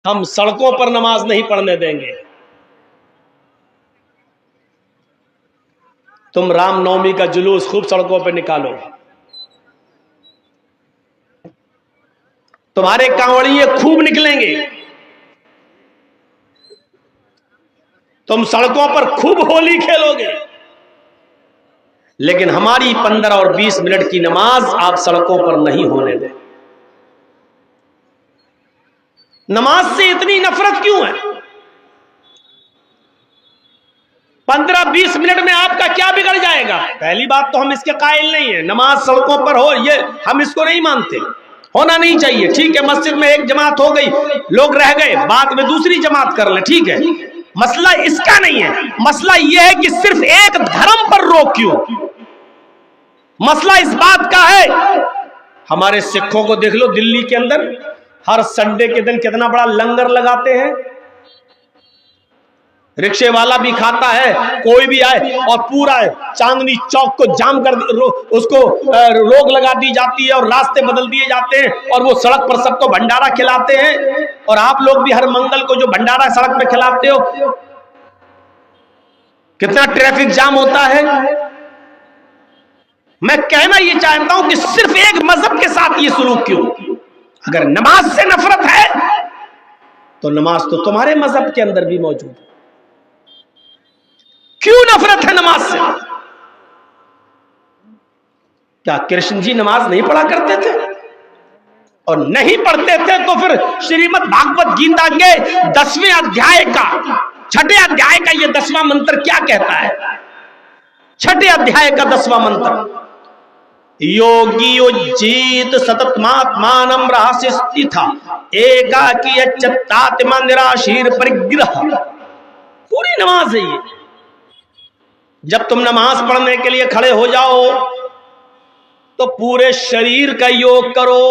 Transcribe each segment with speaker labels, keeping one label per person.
Speaker 1: ہم سڑکوں پر نماز نہیں پڑھنے دیں گے. تم رام نومی کا جلوس خوب سڑکوں پہ نکالو. تمہارے کانوڑیے خوب نکلیں گے. تم سڑکوں پر خوب ہولی کھیلو گے. لیکن ہماری 15 اور 20 منٹ کی نماز آپ سڑکوں پر نہیں ہونے دیں. نماز سے اتنی نفرت کیوں ہے؟ 15-20 منٹ میں آپ کا کیا بگڑ جائے گا؟ پہلی بات تو ہم اس کے قائل نہیں ہیں. نماز سڑکوں پر ہو یہ ہم اس کو نہیں مانتے. ہونا نہیں چاہیے. ٹھیک ہے مسجد میں ایک جماعت ہو گئی, لوگ رہ گئے, بعد میں دوسری جماعت کر لیں, ٹھیک ہے. مسئلہ اس کا نہیں ہے. مسئلہ یہ ہے کہ صرف ایک دھرم پر روک کیوں. مسئلہ اس بات کا ہے, ہمارے سکھوں کو دیکھ لو, دلی کے اندر ہر سنڈے کے دن کتنا بڑا لنگر لگاتے ہیں. رکشے والا بھی کھاتا ہے, کوئی بھی آئے, اور پورا چاندنی چوک کو جام کر اس کو روک لگا دی جاتی ہے اور راستے بدل دیے جاتے ہیں, اور وہ سڑک پر سب کو بھنڈارا کھلاتے ہیں. اور آپ لوگ بھی ہر منگل کو جو بھنڈارا سڑک پہ کھلاتے ہو, کتنا ٹریفک جام ہوتا ہے. میں کہنا یہ چاہتا ہوں کہ صرف ایک مذہب کے ساتھ یہ سلوک کیوں؟ اگر نماز سے نفرت ہے تو نماز تو تمہارے مذہب کے اندر بھی موجود ہے. کیوں نفرت ہے نماز سے؟ کیا کرشن جی نماز نہیں پڑھا کرتے تھے؟ اور نہیں پڑھتے تھے تو پھر شریمد بھاگوت گیتا کے 10ویں ادھیائے کا 6 ادھیائے کا یہ 10واں منتر کیا کہتا ہے؟ 6 ادھیائے کا 10واں منتر, یوگی اجیت ستتماتمانم رہسستھا ایکاکی اچتاتما نراشیر پرگرہ. پوری نماز ہے یہ. جب تم نماز پڑھنے کے لیے کھڑے ہو جاؤ تو پورے شریر کا یوگ کرو.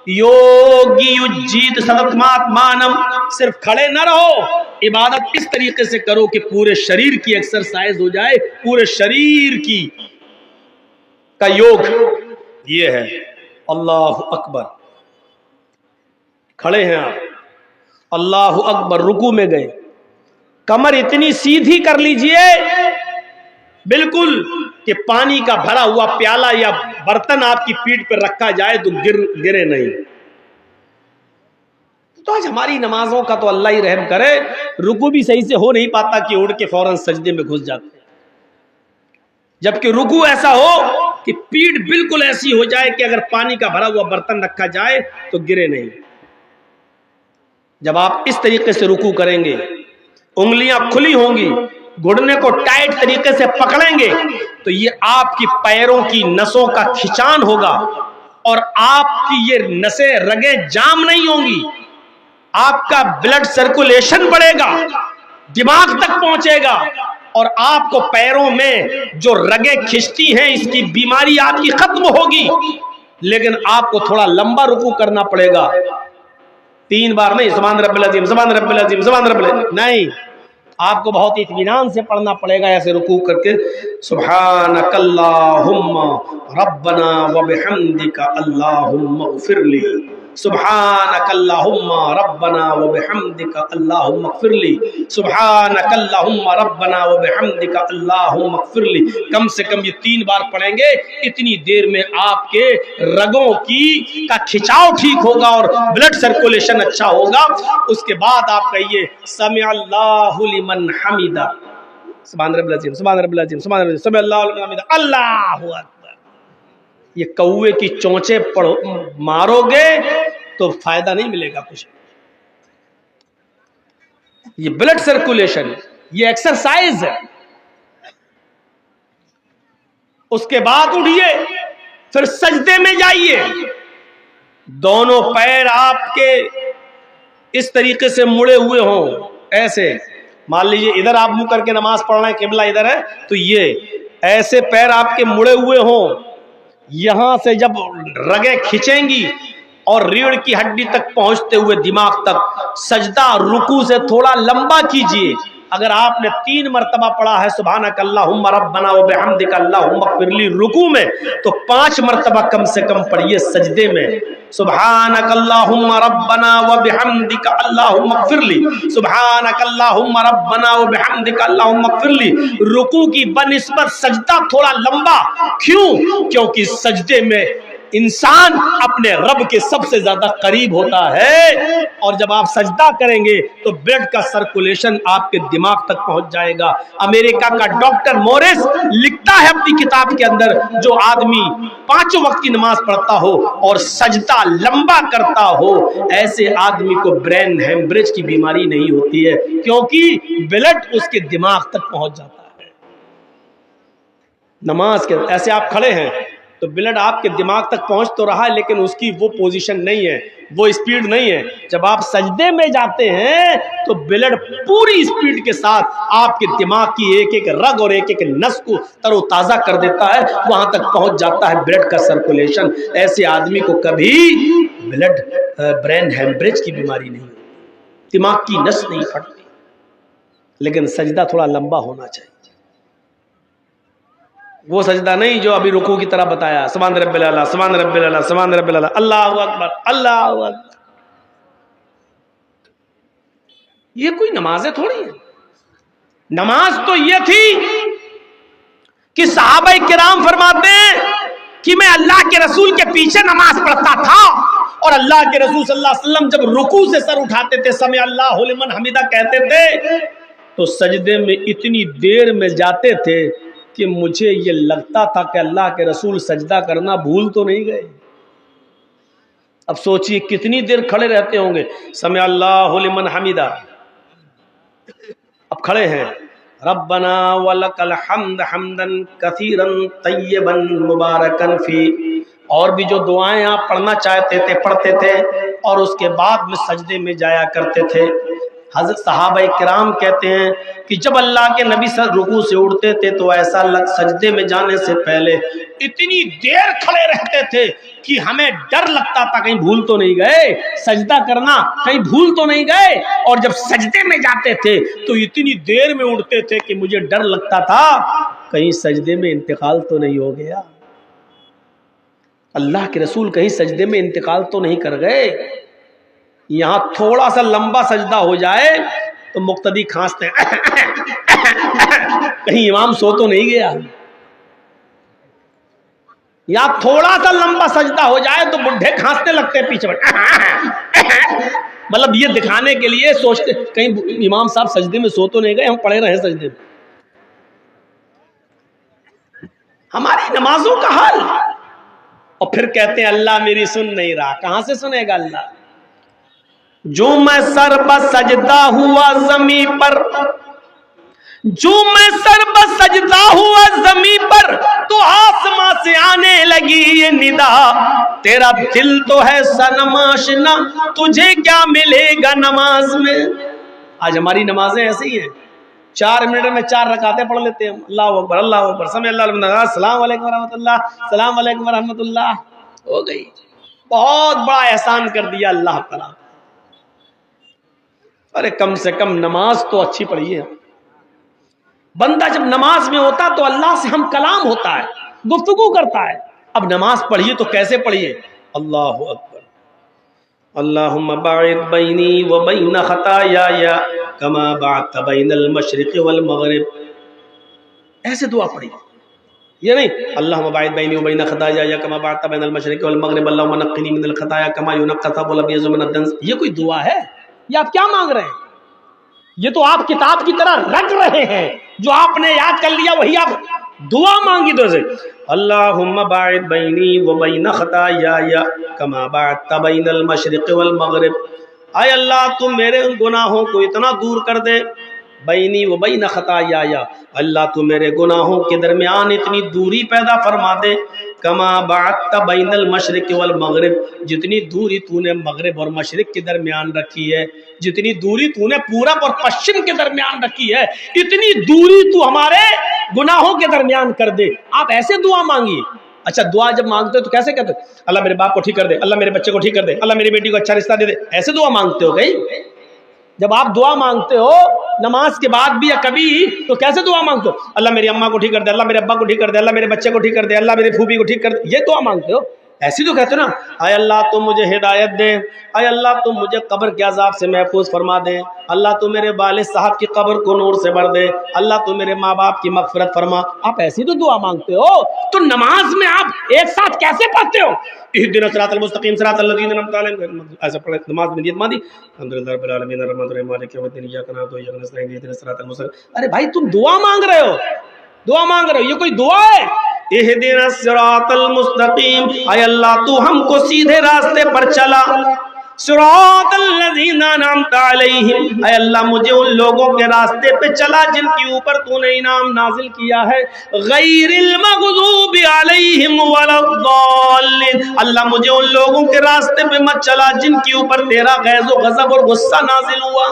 Speaker 1: یوگی اجیت ستتماتمانم, صرف کھڑے نہ رہو, عبادت اس طریقے سے کرو کہ پورے شریر کی ایکسرسائز ہو جائے, پورے شریر کی کا یوگ. یہ ہے اللہ اکبر. کھڑے ہیں آپ, اللہ اکبر, رکوع میں گئے, کمر اتنی سیدھی کر لیجئے بالکل کہ پانی کا بھرا ہوا پیالہ یا برتن آپ کی پیٹھ پر رکھا جائے تو گرے نہیں. تو آج ہماری نمازوں کا تو اللہ ہی رحم کرے, رکوع بھی صحیح سے ہو نہیں پاتا کہ اڑ کے فوراً سجدے میں گھس جاتے ہیں. جبکہ رکوع ایسا ہو کہ پیٹھ بالکل ایسی ہو جائے کہ اگر پانی کا بھرا ہوا برتن رکھا جائے تو گرے نہیں. جب آپ اس طریقے سے رکوع کریں گے, انگلیاں کھلی ہوں گی, گھٹنے کو ٹائٹ طریقے سے پکڑیں گے, تو یہ آپ کی پیروں کی نسوں کا کھچان ہوگا, اور آپ کی یہ نسیں رگیں جام نہیں ہوں گی. آپ کا بلڈ سرکولیشن بڑھے گا, دماغ تک پہنچے گا, اور آپ کو پیروں میں جو رگیں کھچتی ہیں اس کی بیماری آپ کی ختم ہوگی. لیکن آپ کو تھوڑا لمبا رکوع کرنا پڑے گا. 3 بار نہیں, سبحان رب العظیم, سبحان رب العظیم, سبحان رب العظیم نہیں, آپ کو بہت اطمینان سے پڑھنا پڑے گا, ایسے رکوع کر کے سبحانک اللہم ربنا وبحمدک اللہم اغفر لی, سبحانک اللہم ربنا وبحمدک اللہم اغفر لی, سبحانک اللہم ربنا وبحمدک اللہم اغفر لی. کم سے کم یہ 3 بار پڑھیں گے, اتنی دیر میں آپ کے رگوں کی کا کھچاؤ ٹھیک ہوگا اور بلڈ سرکولیشن اچھا ہوگا. اس کے بعد آپ کہیے سمع اللہ لمن حمدہ, سبحان رب العظیم, سبحان رب العظیم, سبحان رب العظیم, سمع اللہ لمن حمدہ, اللہ اکبر. یہ کوے کی چونچے مارو گے تو فائدہ نہیں ملے گا کچھ. یہ بلڈ سرکولیشن, یہ ایکسرسائز ہے. اس کے بعد اٹھیے, پھر سجدے میں جائیے, دونوں پیر آپ کے اس طریقے سے مڑے ہوئے ہوں, ایسے مان لیجئے ادھر آپ منہ کر کے نماز پڑھ رہے ہیں, قبلہ ادھر ہے, تو یہ ایسے پیر آپ کے مڑے ہوئے ہوں. یہاں سے جب رگیں کھچیں گی اور ریڑھ کی ہڈی تک پہنچتے ہوئے دماغ تک, سجدہ رکوع سے تھوڑا لمبا کیجئے. اگر آپ نے 3 مرتبہ پڑھا ہے سبحانک اللہم ربنا و بحمدک اللہم اغفر لی رکوع میں، تو 5 مرتبہ کم سے کم پڑھیے سجدے میں، سبحانک اللہم ربنا و بحمدک اللہم اغفر لی، سبحانک اللہم ربنا و بحمدک اللہم اغفر لی۔ رکوع کی بنسبت سجدہ تھوڑا لمبا، کیوں؟ کیونکہ سجدے میں انسان اپنے رب کے سب سے زیادہ قریب ہوتا ہے، اور جب آپ سجدہ کریں گے تو بلڈ کا سرکولیشن آپ کے دماغ تک پہنچ جائے گا۔ امریکہ کا ڈاکٹر مورس لکھتا ہے اپنی کتاب کے اندر، جو آدمی 5 وقت کی نماز پڑھتا ہو اور سجدہ لمبا کرتا ہو، ایسے آدمی کو برین ہیمبریج کی بیماری نہیں ہوتی ہے، کیونکہ بلڈ اس کے دماغ تک پہنچ جاتا ہے۔ نماز کے ایسے آپ کھڑے ہیں تو بلڈ آپ کے دماغ تک پہنچ تو رہا ہے، لیکن اس کی وہ پوزیشن نہیں ہے، وہ اسپیڈ نہیں ہے۔ جب آپ سجدے میں جاتے ہیں تو بلڈ پوری اسپیڈ کے ساتھ آپ کے دماغ کی ایک ایک رگ اور ایک ایک نس کو تر و تازہ کر دیتا ہے، وہاں تک پہنچ جاتا ہے بلڈ کا سرکولیشن۔ ایسے آدمی کو کبھی برین ہیمبریج کی بیماری نہیں ہوتی، دماغ کی نس نہیں پھٹتی۔ لیکن سجدہ تھوڑا لمبا ہونا چاہیے، وہ سجدہ نہیں جو ابھی رکوع کی طرح بتایا، سبحان رب العلیٰ سبحان رب العلیٰ سبحان رب العلیٰ، اللہ اکبر اللہ اکبر۔ یہ کوئی نمازیں تھوڑی ہیں۔ نماز تو یہ تھی کہ صحابہ کرام فرماتے ہیں کہ میں اللہ کے رسول کے پیچھے نماز پڑھتا تھا، اور اللہ کے رسول صلی اللہ علیہ وسلم جب رکوع سے سر اٹھاتے تھے، سمع اللہ لمن حمدہ کہتے تھے، تو سجدے میں اتنی دیر میں جاتے تھے کہ مجھے یہ لگتا تھا کہ اللہ کے رسول سجدہ کرنا بھول تو نہیں گئے۔ اب سوچئے کتنی دیر کھڑے رہتے ہوں گے، سمع اللہ لمن حمدہ، اب کھڑے ہیں، ربنا ولک الحمد حمدا کثیرا طیبا مبارکا فی، اور بھی جو دعائیں آپ پڑھنا چاہتے تھے پڑھتے تھے، اور اس کے بعد میں سجدے میں جایا کرتے تھے۔ حضرت صحابہ کرام کہتے ہیں کہ جب اللہ کے نبی رکوع سے اٹھتے تھے تو ایسا سجدے میں جانے سے پہلے اتنی دیر کھڑے رہتے تھے کہ ہمیں ڈر لگتا تھا کہیں بھول تو نہیں گئے سجدہ کرنا، کہیں بھول تو نہیں گئے، اور جب سجدے میں جاتے تھے تو اتنی دیر میں اٹھتے تھے کہ مجھے ڈر لگتا تھا کہیں سجدے میں انتقال تو نہیں ہو گیا، اللہ کے رسول کہیں سجدے میں انتقال تو نہیں کر گئے۔ یہاں تھوڑا سا لمبا سجدہ ہو جائے تو مقتدی کھانستے ہیں، کہیں امام سو تو نہیں گیا۔ یا تھوڑا سا لمبا سجدہ ہو جائے تو بڈھے کھانستے لگتے ہیں پیچھے، مطلب یہ دکھانے کے لیے سوچتے کہیں امام صاحب سجدے میں سو تو نہیں گئے، ہم پڑے رہے سجدے میں۔ ہماری نمازوں کا حال، اور پھر کہتے ہیں اللہ میری سن نہیں رہا، کہاں سے سنے گا اللہ؟ جو میں سر بسجدہ ہوا زمین پر، جو میں سر بسجدہ ہوا زمین پر، تو آسماں سے آنے لگی یہ ندا، تیرا دل تو ہے صنم آشنا، تجھے کیا ملے گا نماز میں۔ آج ہماری نمازیں ایسی ہیں، 4 منٹ میں 4 رکعتیں پڑھ لیتے ہیں، اللہ اکبر اللہ اکبر سمع اللہ لمن حمدہ، السلام علیکم ورحمۃ اللہ، السلام علیکم ورحمۃ اللہ، ہو گئی۔ بہت بڑا احسان کر دیا اللہ تعالیٰ۔ ارے کم سے کم نماز تو اچھی پڑھیے۔ بندہ جب نماز میں ہوتا تو اللہ سے ہم کلام ہوتا ہے، گفتگو کرتا ہے۔ اب نماز پڑھیے تو کیسے پڑھیے؟ اللہ اکبر، اللہم باعد بینی و بین خطایایا کما باعدت بین المشرق والمغرب، ایسے دعا پڑھیے۔ یہ نہیں اللہم باعد بینی و بین خطایایا کما باعدت بین المشرق والمغرب اللہم نقنی من الخطایا کما ینقی الثوب الابیض من الدنس، یہ کوئی دعا ہے؟ یہ آپ کیا مانگ رہے ہیں؟ یہ تو آپ کتاب کی طرح رٹ رہے ہیں، جو آپ نے یاد کر لیا وہی آپ دعا مانگی۔ تو سے اللہم باعد بینی و بین خطایایا کما باعدت بین المشرق والمغرب، اے اللہ تم میرے گناہوں کو اتنا دور کر دے، بینی و بین خطایایا، اللہ تو میرے گناہوں کے درمیان اتنی دوری پیدا فرما دے، کما باعدت بین المشرق والمغرب، جتنی دوری تو نے مغرب اور مشرق کے درمیان رکھی ہے، جتنی دوری تو نے پورب اور پشچم کے درمیان رکھی ہے، اتنی دوری تو ہمارے گناہوں کے درمیان کر دے۔ آپ ایسے دعا مانگیے۔ اچھا دعا جب مانگتے ہو تو کیسے کہتے ہو؟ اللہ میرے باپ کو ٹھیک کر دے، اللہ میرے بچے کو ٹھیک کر دے، اللہ میری بیٹی کو اچھا رشتہ دے دے، ایسے دعا مانگتے ہو گئی؟ جب آپ دعا مانگتے ہو نماز کے بعد بھی یا کبھی، تو کیسے دعا مانگتے ہو؟ اللہ میری اماں کو ٹھیک کر دے، اللہ میرے ابا کو ٹھیک کر دے، اللہ میرے بچے کو ٹھیک کر دے، اللہ میری پھوپھی کو ٹھیک کر دے، یہ دعا مانگتے ہو؟ ایسی تو کہتے ہو نا، اے اللہ تو مجھے ہدایت دے، اے اللہ تو مجھے قبر کے عذاب سے محفوظ فرما دے، اللہ تو میرے والد صاحب کی قبر کو نور سے بھر دے، اللہ تو میرے ماں باپ کی مغفرت فرما۔ آپ ایسی تو دعا مانگتے ہو، تو نماز میں آپ ایک ساتھ کیسے پڑھتے ہو؟ اہدنا الصراط المستقیم صراط الذین انعمت علیہم، ایسا پڑھے نماز میں نیت باندھی، الحمدللہ رب العالمین الرحمن الرحیم مالک یوم الدین ایاک نعبد و ایاک نستعین اہدنا الصراط المستقیم۔ ارے بھائی تم دعا مانگ رہے ہو، دعا مانگ رہے ہو، یہ کوئی دعا ہے؟ اہدنا الصراط المستقیم، اے اللہ تو ہم کو سیدھے راستے پر چلا، صراط الذین انعمت علیہم، اے اللہ مجھے ان لوگوں کے راستے پہ چلا جن کے اوپر تو نے انعام نازل کیا ہے، غیر المغضوب علیہم ولا الضالین، اللہ مجھے ان لوگوں کے راستے پہ مت چلا جن کے اوپر تیرا غیظ و غضب اور غصہ نازل ہوا۔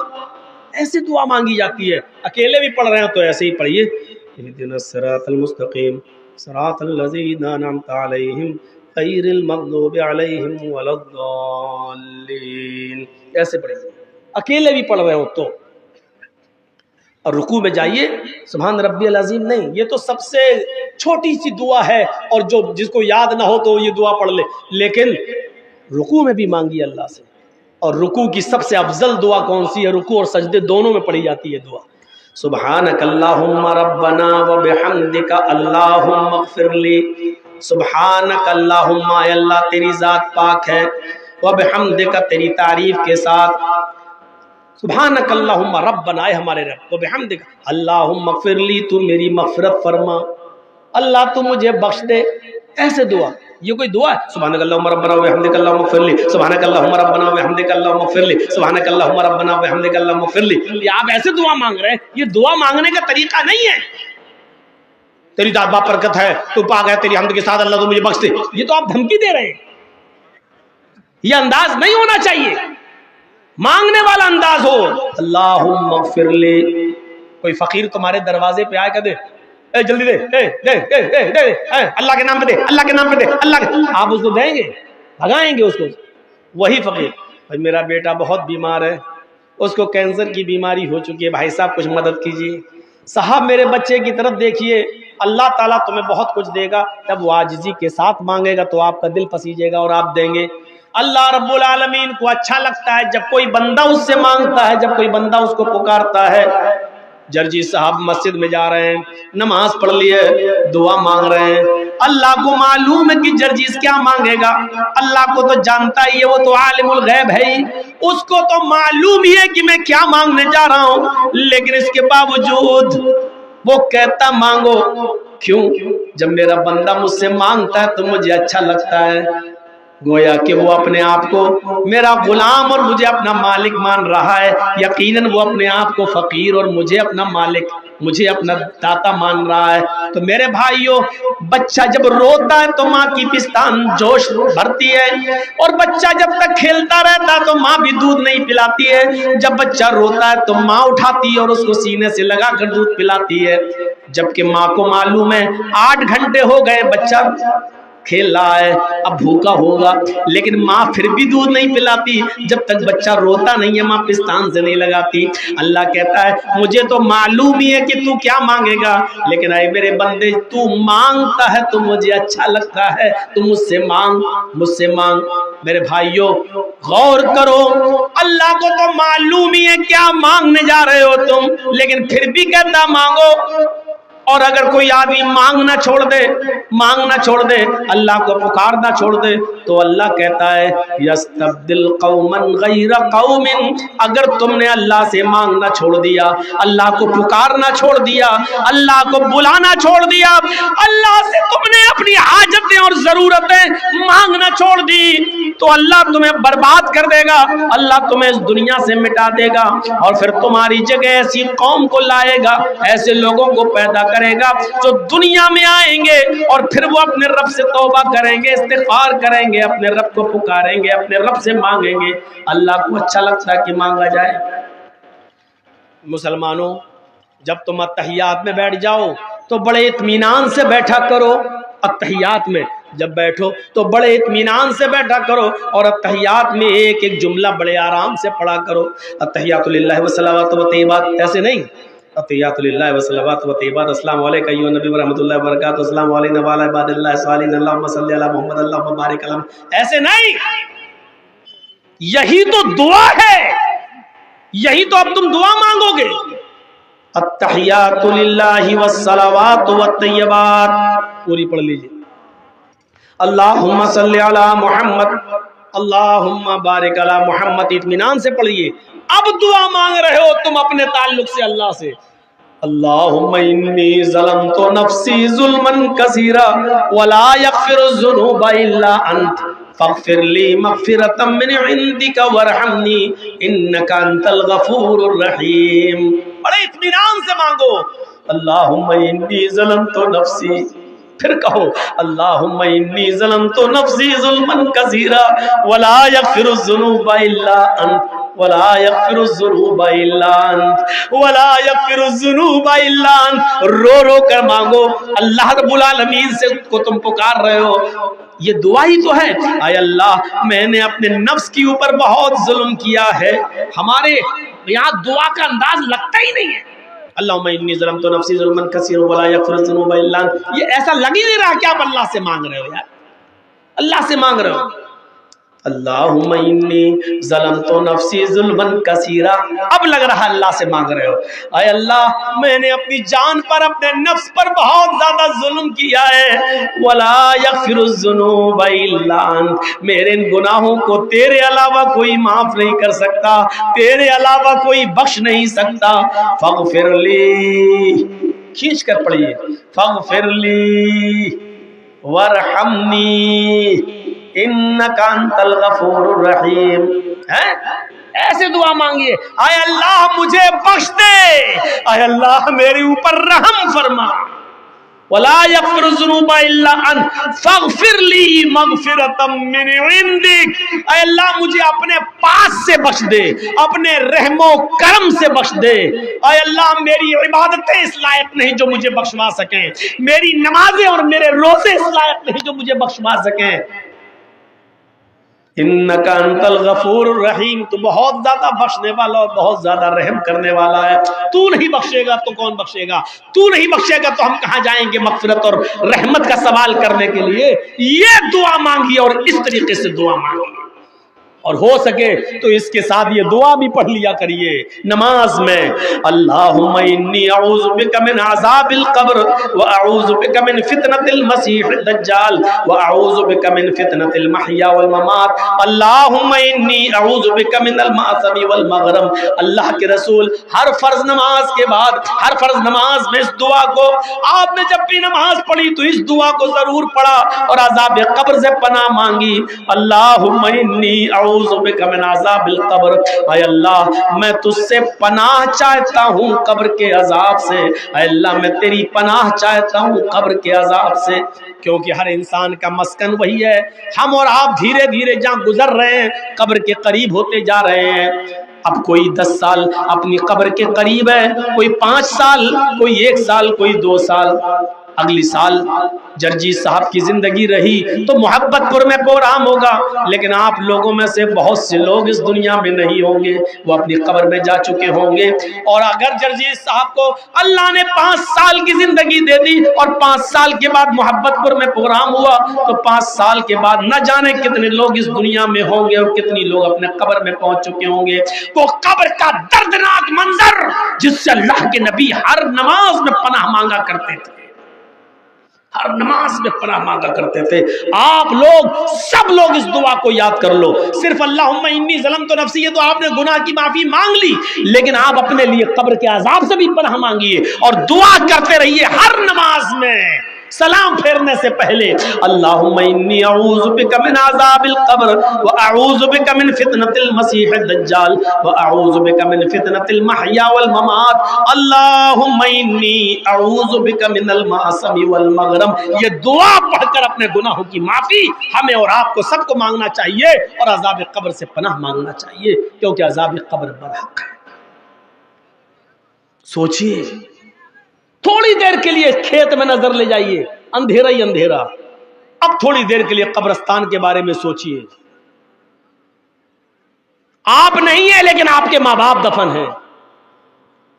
Speaker 1: ایسے دعا مانگی جاتی ہے، اکیلے بھی پڑھ رہے ہیں تو ایسے ہی پڑھیے، اہدنا الصراط المستقیم صراط الذین انعمت علیہم غیر المغضوب علیہم ولا الضالین، ایسے پڑھیں، اکیلے بھی پڑھ رہے ہو تو۔ اور رکوع میں جائیے سبحان ربی العظیم نہیں، یہ تو سب سے چھوٹی سی دعا ہے، اور جو جس کو یاد نہ ہو تو یہ دعا پڑھ لے، لیکن رکوع میں بھی مانگی اللہ سے۔ اور رکوع کی سب سے افضل دعا کون سی ہے؟ رکوع اور سجدے دونوں میں پڑھی جاتی ہے دعا، سبحانک اللہم ربنا وبحمدک اللہم اغفر لی، سبحانک اللہم، اے اللہ تیری ذات پاک ہے، وبحمدک تیری تعریف کے ساتھ، سبحانک اللہم ربنا، اے ہمارے رب، وبحمدک اللہم اغفر لی، تو میری مغفرت فرما، اللہ تو مجھے بخش دے۔ ایسے دعا، یہ کوئی دعا ہے؟ سبحانک اللہم ربنا وبحمدک اللہم اغفر لی، سبحانک اللہم ربنا وبحمدک اللہم اغفر لی، سبحانک اللہم ربنا وبحمدک اللہم اغفر لی، یہ آپ ایسے دعا مانگ رہے ہیں؟ یہ دعا مانگنے کا طریقہ نہیں ہے۔ تیری ذات با برکت ہے، تو پاک ہے، تیری حمد کے ساتھ اللہ تو مجھے بخش دے، یہ تو آپ دھمکی دے رہے ہیں، یہ انداز نہیں ہونا چاہیے، مانگنے والا انداز ہو، اللہم اغفر لی۔ کوئی فقیر تمہارے دروازے پہ آئے کہ دے اے جلدی دے، دے دے دے دے دے، اللہ کے نام پہ دے، اللہ کے نام پہ دے، اللہ کے، آپ اس کو دیں گے؟ بھگائیں گے اس کو؟ وہی فقیر، بھائی میرا بیٹا بہت بیمار ہے، اس کو کینسر کی بیماری ہو چکی ہے، بھائی صاحب کچھ مدد کیجیے، صاحب میرے بچے کی طرف دیکھیے، اللہ تعالیٰ تمہیں بہت کچھ دے گا، جب وہ عاجزی کے ساتھ مانگے گا تو آپ کا دل پسیجے گا اور آپ دیں گے۔ اللہ رب العالمین کو اچھا لگتا ہے جب کوئی بندہ اس سے مانگتا ہے، جب کوئی بندہ اس کو پکارتا ہے۔ جرجی صاحب مسجد میں جا رہے ہیں، نماز پڑھ لیے، دعا مانگ رہے ہیں، اللہ کو معلوم ہے کہ جرجیز کیا مانگے گا، اللہ کو تو جانتا ہی ہے، وہ تو عالم الغیب ہے ہی، اس کو تو معلوم ہی ہے کہ میں کیا مانگنے جا رہا ہوں، لیکن اس کے باوجود وہ کہتا مانگو۔ کیوں؟ جب میرا بندہ مجھ سے مانگتا ہے تو مجھے اچھا لگتا ہے، گویا کہ وہ اپنے آپ کو میرا غلام اور مجھے اپنا مالک مان رہا ہے، یقیناً وہ اپنے آپ کو فقیر اور مجھے اپنا مالک، مجھے اپنا داتا مان رہا ہے۔ تو میرے بھائیوں، بچہ جب روتا ہے تو ماں کی پستان جوش بھرتی ہے، اور بچہ جب تک کھیلتا رہتا ہے تو ماں بھی دودھ نہیں پلاتی ہے، جب بچہ روتا ہے تو ماں اٹھاتی ہے اور اس کو سینے سے لگا کر دودھ پلاتی ہے، جبکہ ماں کو معلوم ہے 8 گھنٹے ہو گئے بچہ کھیل رہا ہے، اب بھوکا ہوگا، لیکن ماں پھر بھی دودھ نہیں پلاتی، جب تک بچہ روتا نہیں ہے ماں پستان سے نہیں لگاتی۔ اللہ کہتا ہے مجھے تو معلوم ہی ہے کہ تو کیا مانگے گا، لیکن اے میرے بندے تو مانگتا ہے تو مجھے اچھا لگتا ہے، تو مجھ سے مانگ، مجھ سے مانگ۔ میرے بھائیوں غور کرو، اللہ کو تو معلوم ہی ہے کیا مانگنے جا رہے ہو تم، لیکن پھر بھی کہتا مانگو۔ اور اگر کوئی آدمی مانگنا چھوڑ دے، مانگنا چھوڑ دے، اللہ کو پکارنا چھوڑ دے، تو اللہ کہتا ہے یستبدل قوما غیر قوم، اگر تم نے اللہ سے مانگنا چھوڑ دیا، اللہ کو پکارنا چھوڑ دیا، اللہ کو بلانا چھوڑ دیا، اللہ سے تم نے اپنی حاجتیں اور ضرورتیں مانگنا چھوڑ دی، تو اللہ تمہیں برباد کر دے گا، اللہ تمہیں اس دنیا سے مٹا دے گا، اور پھر تمہاری جگہ ایسی قوم کو لائے گا، ایسے لوگوں کو پیدا کرے گا جو دنیا میں آئیں گے اور پھر وہ اپنے رب سے توبہ کریں گے، استغفار کریں گے، اپنے رب کو پکاریں گے، اپنے رب سے مانگیں گے۔ اللہ کو اچھا لگتا ہے کہ مانگا جائے۔ مسلمانوں، جب تم اتحیات میں بیٹھ جاؤ تو بڑے اطمینان سے بیٹھا کرو۔ اتحیات میں جب بیٹھو تو بڑے اطمینان سے بیٹھا کرو اور التحیات میں ایک ایک جملہ بڑے آرام سے پڑھا کرو. التحیات للہ والصلوات والطیبات، ایسے نہیں، التحیات للہ والصلوات والطیبات، السلام علیکم ایھا النبی ورحمۃ اللہ وبرکاتہ، السلام علینا وعلی عباد اللہ الصالحین، اللہم صلی علی محمد، اللہم بارک علی محمد. ایسے نہیں، یہی تو دعا ہے، یہی تو اب تم دعا مانگو گے. التحیات للہ والصلوات والطیبات پوری پڑھ لیجیے. اللہم صلی علی محمد، اللہم بارک علی محمد، اطمینان سے پڑھیے. اب دعا مانگ رہے ہو تم اپنے تعلق سے اللہ سے. اللہم انی ظلمت نفسی ظلما کثیرا ولا یغفر الذنوب الا انت فاغفر لی مغفرۃ من عندک وارحمنی انک انت الغفور الرحیم. بڑے اطمینان سے مانگو. اللہم انی ظلمت نفسی، پھر کہو اللہم انی ظلمت نفسی ظلما کثیرا ولا یغفر الذنوب الا انت ولا یغفر الذنوب الا انت ولا یغفر الذنوب الا انت. رو رو کر مانگو. اللہ رب العالمین سے کو تم پکار رہے ہو، یہ دعا ہی تو ہے. اے اللہ میں نے اپنے نفس کے اوپر بہت ظلم کیا ہے. ہمارے یہاں دعا کا انداز لگتا ہی نہیں ہے. اللہم انی ظلمت نفسی ظلما کثیرا ولا یغفر الذنوب الا انت. یہ ایسا لگ ہی نہیں رہا کہ آپ اللہ سے مانگ رہے ہو یار، اللہ سے مانگ رہے ہو. اللہم انی ظلمت نفسی ظلما کثیرا، اب لگ رہا اللہ سے مانگ رہے ہو. اے اللہ میں نے اپنی جان پر، اپنے نفس پر بہت زیادہ ظلم کیا ہے. ولا یغفر الذنوب الا انت، میرے ان گناہوں کو تیرے علاوہ کوئی معاف نہیں کر سکتا، تیرے علاوہ کوئی بخش نہیں سکتا. فاغفر لی، کھینچ کر پڑھیے، فاغفر لی وارحمنی انک انت الغفور الرحیم. ایسے دعا مانگیے، اے اللہ مجھے بخش دے، اے اللہ میرے اوپر رحم فرما. ولا یغفر الذنوب الا انت فاغفر لی مغفرۃ من عندک، اے اللہ مجھے اپنے پاس سے بخش دے، اپنے رحم و کرم سے بخش دے. اے اللہ میری عبادتیں اس لائق نہیں جو مجھے بخشوا سکیں، میری نمازیں اور میرے روزے اس لائق نہیں جو مجھے بخشوا سکیں. انک انت الغفور الرحیم، تو بہت زیادہ بخشنے والا اور بہت زیادہ رحم کرنے والا ہے. تو نہیں بخشے گا تو کون بخشے گا؟ تو نہیں بخشے گا تو ہم کہاں جائیں گے مغفرت اور رحمت کا سوال کرنے کے لیے؟ یہ دعا مانگی اور اس طریقے سے دعا مانگی. اور ہو سکے تو اس کے ساتھ یہ دعا بھی پڑھ لیا کریے نماز میں. اللہم انی اعوذ بک من عذاب القبر واعوذ بک من فتنة المسیح الدجال واعوذ بک من فتنة المحیا والممات. اللہم انی اعوذ بک من المأثم والمغرم. اللہ کے رسول ہر فرض نماز کے بعد، ہر فرض نماز میں اس دعا کو، آپ نے جب بھی نماز پڑھی تو اس دعا کو ضرور پڑھا اور عذاب قبر سے پناہ مانگی. اللہم انی اعوذ بک من عذاب القبر، اے اللہ میں تجھ سے پناہ چاہتا ہوں قبر کے عذاب سے. اے اللہ میں تیری پناہ چاہتا ہوں قبر کے عذاب سے، کیونکہ ہر انسان کا مسکن وہی ہے. ہم اور آپ دھیرے دھیرے جہاں گزر رہے ہیں قبر کے قریب ہوتے جا رہے ہیں. اب کوئی 10 سال اپنی قبر کے قریب ہے، کوئی 5 سال، کوئی 1 سال، کوئی 2 سال. اگلی سال جرجیت صاحب کی زندگی رہی تو محبت پور میں پروگرام ہوگا، لیکن آپ لوگوں میں سے بہت سے لوگ اس دنیا میں نہیں ہوں گے، وہ اپنی قبر میں جا چکے ہوں گے. اور اگر جرجیت صاحب کو اللہ نے 5 سال کی زندگی دے دی اور 5 سال کے بعد محبت پور میں پروگرام ہوا تو 5 سال کے بعد نہ جانے کتنے لوگ اس دنیا میں ہوں گے اور کتنی لوگ اپنے قبر میں پہنچ چکے ہوں گے. وہ قبر کا دردناک منظر جس سے اللہ کے نبی ہر نماز میں پناہ مانگا کرتے تھے، ہر نماز میں پناہ مانگا کرتے تھے. آپ لوگ سب لوگ اس دعا کو یاد کر لو. صرف اللہم انی ظلمت نفسی، یہ تو آپ نے گناہ کی معافی مانگ لی، لیکن آپ اپنے لیے قبر کے عذاب سے بھی پناہ مانگیے اور دعا کرتے رہیے ہر نماز میں سلام پھیرنے سے پہلے. اللہم انی اعوذ بک من عذاب القبر واعوذ بک من فتنة المسیح الدجال واعوذ بک من فتنة المحیا والممات. اللہم انی اعوذ بک من المعصم والمغرم. یہ دعا پڑھ کر اپنے گناہوں کی معافی ہمیں اور آپ کو سب کو مانگنا چاہیے اور عذاب قبر سے پناہ مانگنا چاہیے، کیونکہ عذاب قبر برحق ہے. سوچئے، تھوڑی دیر کے لیے کھیت میں نظر لے جائیے، اندھیرا ہی اندھیرا، اب تھوڑی دیر کے لیے قبرستان کے بارے میں سوچئے. آپ نہیں ہیں لیکن آپ کے ماں باپ دفن ہیں,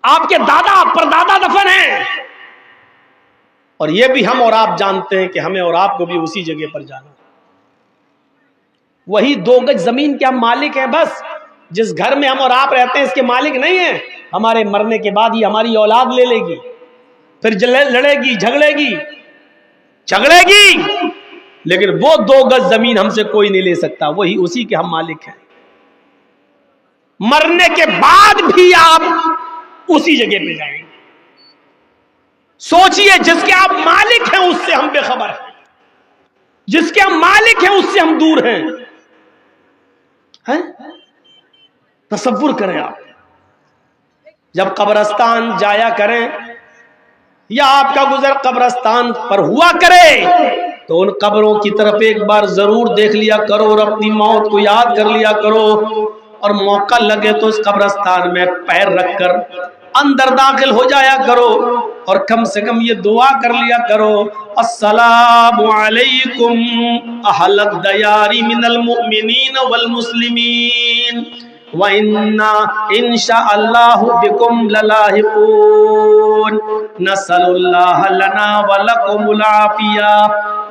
Speaker 1: آپ کے دادا پردادا دفن ہیں, اور یہ بھی ہم اور آپ جانتے ہیں کہ ہمیں اور آپ کو بھی اسی جگہ پر جانا. وہی 2 گز زمین کے ہم مالک ہیں, بس جس گھر میں ہم اور آپ رہتے ہیں اس کے مالک نہیں ہیں. ہمارے مرنے کے بعد یہ ہماری اولاد لے لے گی, پھر لڑے گی, جھگڑے گی, لیکن وہ 2 گز زمین ہم سے کوئی نہیں لے سکتا, وہی اسی کے ہم مالک ہیں. مرنے کے بعد بھی آپ اسی جگہ پہ جائیں گے. سوچئے جس کے آپ مالک ہیں اس سے ہم بے خبر ہیں, جس کے ہم مالک ہیں اس سے ہم دور ہیں. تصور کریں آپ, جب قبرستان جایا کریں یا آپ کا گزر قبرستان پر ہوا کرے تو ان قبروں کی طرف ایک بار ضرور دیکھ لیا کرو اور اپنی موت کو یاد کر لیا کرو, اور موقع لگے تو اس قبرستان میں پیر رکھ کر اندر داخل ہو جایا کرو, اور کم سے کم یہ دعا کر لیا کرو, السلام علیکم اہل الدیار من المؤمنین والمسلمین وَإِنَّا إِن شَاءَ اللَّهُ بِكُمْ لَلَاحِقُونَ نَسْأَلُ اللَّهَ لَنَا وَلَكُمُ الْعَافِيَةَ.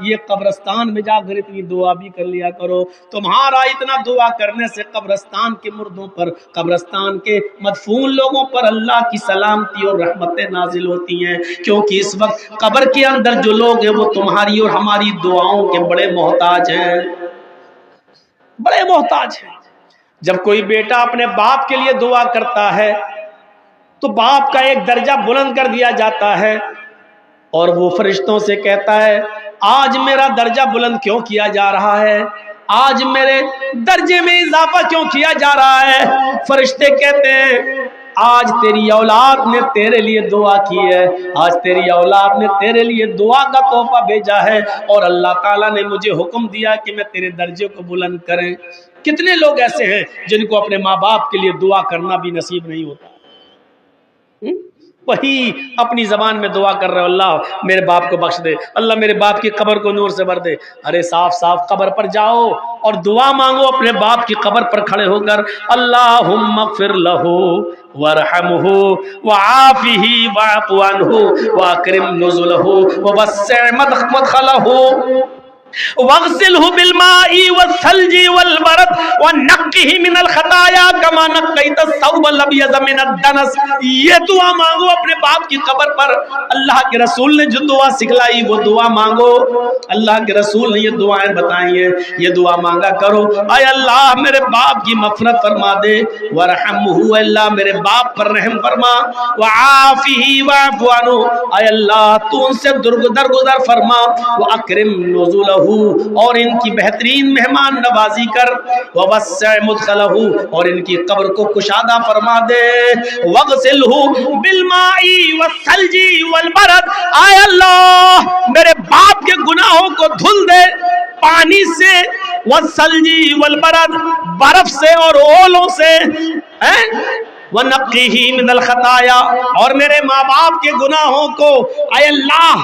Speaker 1: یہ قبرستان میں جا کر اتنی دعا بھی کر لیا کرو. تمہارا اتنا دعا کرنے سے قبرستان کے مردوں پر, قبرستان کے مدفون لوگوں پر اللہ کی سلامتی اور رحمتیں نازل ہوتی ہیں, کیونکہ اس وقت قبر کے اندر جو لوگ ہیں وہ تمہاری اور ہماری دعاؤں کے بڑے محتاج ہیں, بڑے محتاج ہیں. جب کوئی بیٹا اپنے باپ کے لیے دعا کرتا ہے تو باپ کا ایک درجہ بلند کر دیا جاتا ہے, اور وہ فرشتوں سے کہتا ہے آج میرا درجہ بلند کیوں کیا جا رہا ہے, آج میرے درجے میں اضافہ کیوں کیا جا رہا ہے. فرشتے کہتے ہیں آج تیری اولاد نے تیرے لیے دعا کی ہے, آج تیری اولاد نے تیرے لیے دعا کا تحفہ بھیجا ہے, اور اللہ تعالیٰ نے مجھے حکم دیا کہ میں تیرے درجے کو بلند کریں. کتنے لوگ ایسے ہیں جن کو اپنے ماں باپ کے لیے دعا کرنا بھی نصیب نہیں ہوتا, وہی اپنی زبان میں دعا کر رہے ہو اللہ میرے باپ کو بخش دے, اللہ میرے باپ کی قبر کو نور سے بھر دے. ارے صاف صاف قبر پر جاؤ اور دعا مانگو اپنے باپ کی قبر پر کھڑے ہو کر, اللہم اغفر لہو وارحمہ وعافہ واعف عنہ واکرم نزلہ ووسع مدخلہ واغسلہ بالماء والثلج والبرد ونقہ من الخطایا کما نقیت الثوب الابیض من الدنس. یہ دعا مانگو اپنے باپ کی قبر پر. اللہ کے رسول نے جو دعا سکھلائی وہ دعا مانگو, اللہ کے رسول نے یہ دعائیں بتائی ہیں, یہ دعا مانگا کرو. اے اللہ میرے باپ کی مغفرت فرما دے, ورحمہ اللہ میرے باپ پر رحم فرما, وعافہ واعف عنہ اے اللہ تو ان سے درگزر فرما, واکرم نزلہ اور ان کی بہترین مہمان نوازی کر, ووسع مدخلہ اور ان کی قبر کو کشادہ فرما دے, واغسلہ بالماء والثلج والبرد اے اللہ میرے باپ کے گناہوں کو دھل دے پانی سے, والثلج والبرد برف سے اور اولوں سے, وَنَقِّهِ مِنَ الْخَطَايَا اور میرے ماں باپ کے گناہوں کو اے اللہ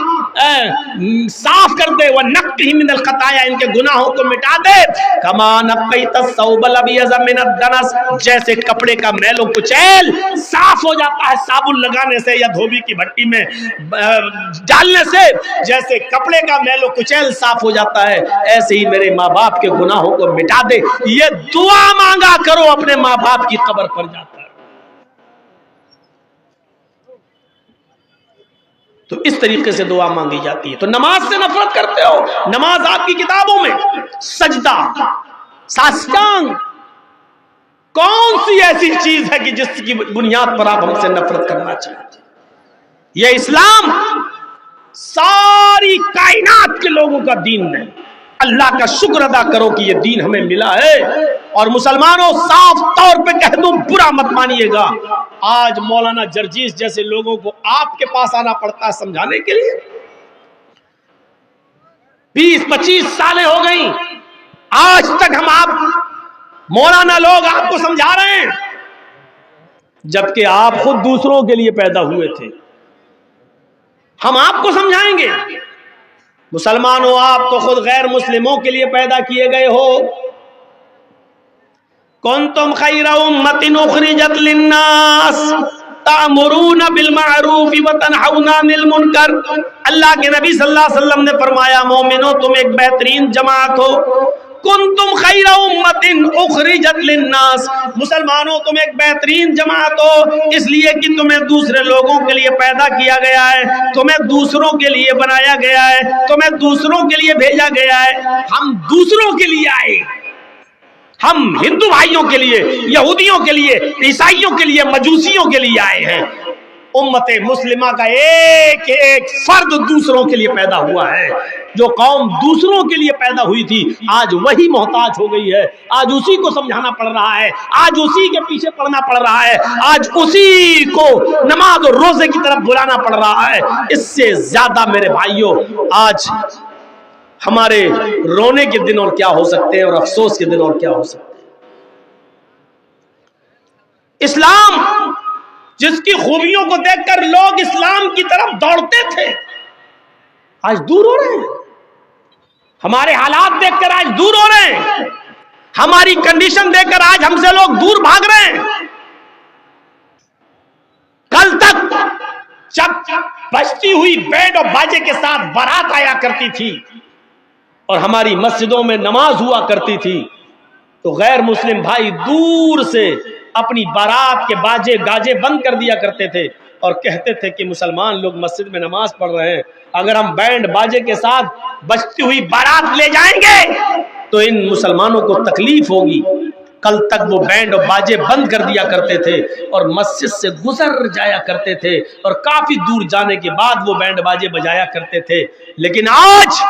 Speaker 1: صاف کر دے, وَنَقِّهِ مِنَ الْخَطَايَا ان کے گناہوں کو مٹا دے, كَمَا نَقَّيْتَ الثَّوْبَ الْأَبْيَضَ مِنَ الدَّنَسِ جیسے کپڑے کا میل و کچیل صاف ہو جاتا ہے صابن لگانے سے یا دھوبی کی بھٹی میں ڈالنے سے, جیسے کپڑے کا میل و کچیل صاف ہو جاتا ہے ایسے ہی میرے ماں باپ کے گناہوں کو مٹا دے. یہ دعا مانگا کرو اپنے ماں باپ کی قبر پر جاتا ہے. تو اس طریقے سے دعا مانگی جاتی ہے. تو نماز سے نفرت کرتے ہو, نماز آپ کی کتابوں میں سجدہ ساسٹانگ کون سی ایسی چیز ہے کہ جس کی بنیاد پر آپ ہم سے نفرت کرنا چاہتے ہیں؟ یہ اسلام ساری کائنات کے لوگوں کا دین نہیں. اللہ کا شکر ادا کرو کہ یہ دین ہمیں ملا ہے, اور مسلمانوں صاف طور پہ کہہ دوں برا مت مانیے گا, آج مولانا جرجیس جیسے لوگوں کو آپ کے پاس آنا پڑتا ہے سمجھانے کے لیے. 20-25 سالیں ہو گئی, آج تک ہم آپ مولانا لوگ آپ کو سمجھا رہے ہیں, جبکہ آپ خود دوسروں کے لیے پیدا ہوئے تھے. ہم آپ کو سمجھائیں گے, مسلمانوں آپ تو خود غیر مسلموں کے لیے پیدا کیے گئے ہو. کنتم خیر امۃ اخرجت للناس تأمرون بالمعروف وتنہون عن المنکر. اللہ کے نبی صلی اللہ علیہ وسلم نے فرمایا مومنو تم ایک بہترین جماعت ہو. کنتم خیر امۃ اخرجت للناس، مسلمانوں تم ایک بہترین جماعت ہو اس لیے کہ تمہیں دوسرے لوگوں کے لیے پیدا کیا گیا ہے، تمہیں دوسروں کے لیے بنایا گیا ہے، تمہیں دوسروں کے لیے بھیجا گیا ہے. ہم دوسروں کے لیے آئے، ہم ہندو بھائیوں کے لیے، یہودیوں کے لیے، عیسائیوں کے لیے، مجوسیوں کے لیے آئے ہیں. امت مسلمہ کا ایک ایک فرد دوسروں کے لیے پیدا ہوا ہے. جو قوم دوسروں کے لیے پیدا ہوئی تھی آج وہی محتاج ہو گئی ہے، آج اسی کو سمجھانا پڑ رہا ہے، آج اسی کے پیچھے پڑنا پڑ رہا ہے، آج اسی کو نماز اور روزے کی طرف بلانا پڑ رہا ہے. اس سے زیادہ میرے بھائیوں آج ہمارے رونے کے دن اور کیا ہو سکتے ہیں، اور افسوس کے دن اور کیا ہو سکتے ہیں. اسلام جس کی خوبیوں کو دیکھ کر لوگ اسلام کی طرف دوڑتے تھے آج دور ہو رہے ہیں. ہمارے حالات دیکھ کر آج دور ہو رہے ہیں، ہماری کنڈیشن دیکھ کر آج ہم سے لوگ دور بھاگ رہے ہیں. کل تک جب بجتی ہوئی بینڈ اور باجے کے ساتھ بارات آیا کرتی تھی اور ہماری مسجدوں میں نماز ہوا کرتی تھی تو غیر مسلم بھائی دور سے اپنی بارات کے باجے گاجے بند کر دیا کرتے تھے اور کہتے تھے کہ مسلمان لوگ مسجد میں نماز پڑھ رہے ہیں، اگر ہم بینڈ باجے کے ساتھ بجتی ہوئی بارات لے جائیں گے تو ان مسلمانوں کو تکلیف ہوگی. کل تک وہ بینڈ اور باجے بند کر دیا کرتے تھے اور مسجد سے گزر جایا کرتے تھے اور کافی دور جانے کے بعد وہ بینڈ باجے بجایا کرتے تھے. لیکن آج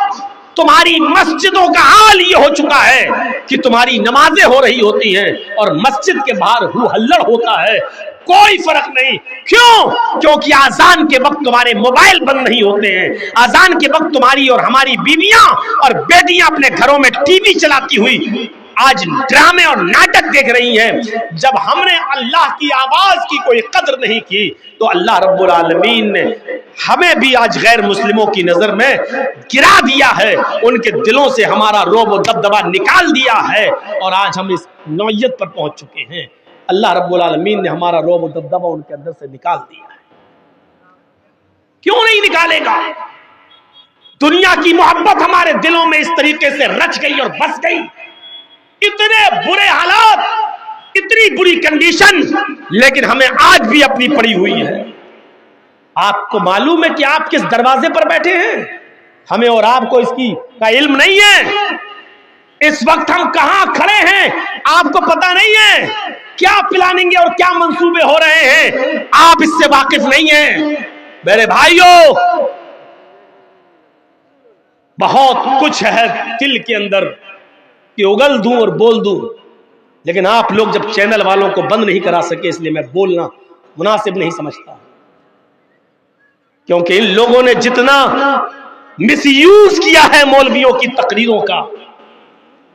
Speaker 1: تمہاری مسجدوں کا حال یہ ہو چکا ہے کہ تمہاری نمازیں ہو رہی ہوتی ہیں اور مسجد کے باہر ہو ہلڑ ہوتا ہے، کوئی فرق نہیں. کیوں؟ کیونکہ آذان کے وقت تمہارے موبائل بند نہیں ہوتے ہیں، آذان کے وقت تمہاری اور ہماری بیویاں اور بیٹیاں اپنے گھروں میں ٹی وی چلاتی ہوئی آج ڈرامے اور ناٹک دیکھ رہی ہیں. جب ہم نے اللہ کی آواز کی کوئی قدر نہیں کی تو اللہ رب العالمین نے ہمیں بھی آج غیر مسلموں کی نظر میں گرا دیا ہے، ان کے دلوں سے ہمارا رعب و دبدبا نکال دیا ہے اور آج ہم اس نوعیت پر پہنچ چکے ہیں. اللہ رب العالمین نے ہمارا رعب و دبدبا ان کے اندر سے نکال دیا ہے. کیوں نہیں نکالے گا؟ دنیا کی محبت ہمارے دلوں میں اس طریقے سے رچ گئی اور بس گئی، اتنے برے حالات، اتنی بری کنڈیشن، لیکن ہمیں آج بھی اپنی پڑی ہوئی ہے. آپ کو معلوم ہے کہ آپ کس دروازے پر بیٹھے ہیں؟ ہمیں اور آپ کو اس کی کا علم نہیں ہے. اس وقت ہم کہاں کھڑے ہیں آپ کو پتہ نہیں ہے، کیا پلاننگ اور کیا منصوبے ہو رہے ہیں آپ اس سے واقف نہیں ہیں. میرے بھائیوں بہت کچھ ہے دل کے اندر کہ اگل دوں اور بول دوں، لیکن آپ لوگ جب چینل والوں کو بند نہیں کرا سکے اس لیے میں بولنا مناسب نہیں سمجھتا. کیونکہ ان لوگوں نے جتنا مس یوز کیا ہے مولویوں کی تقریروں کا،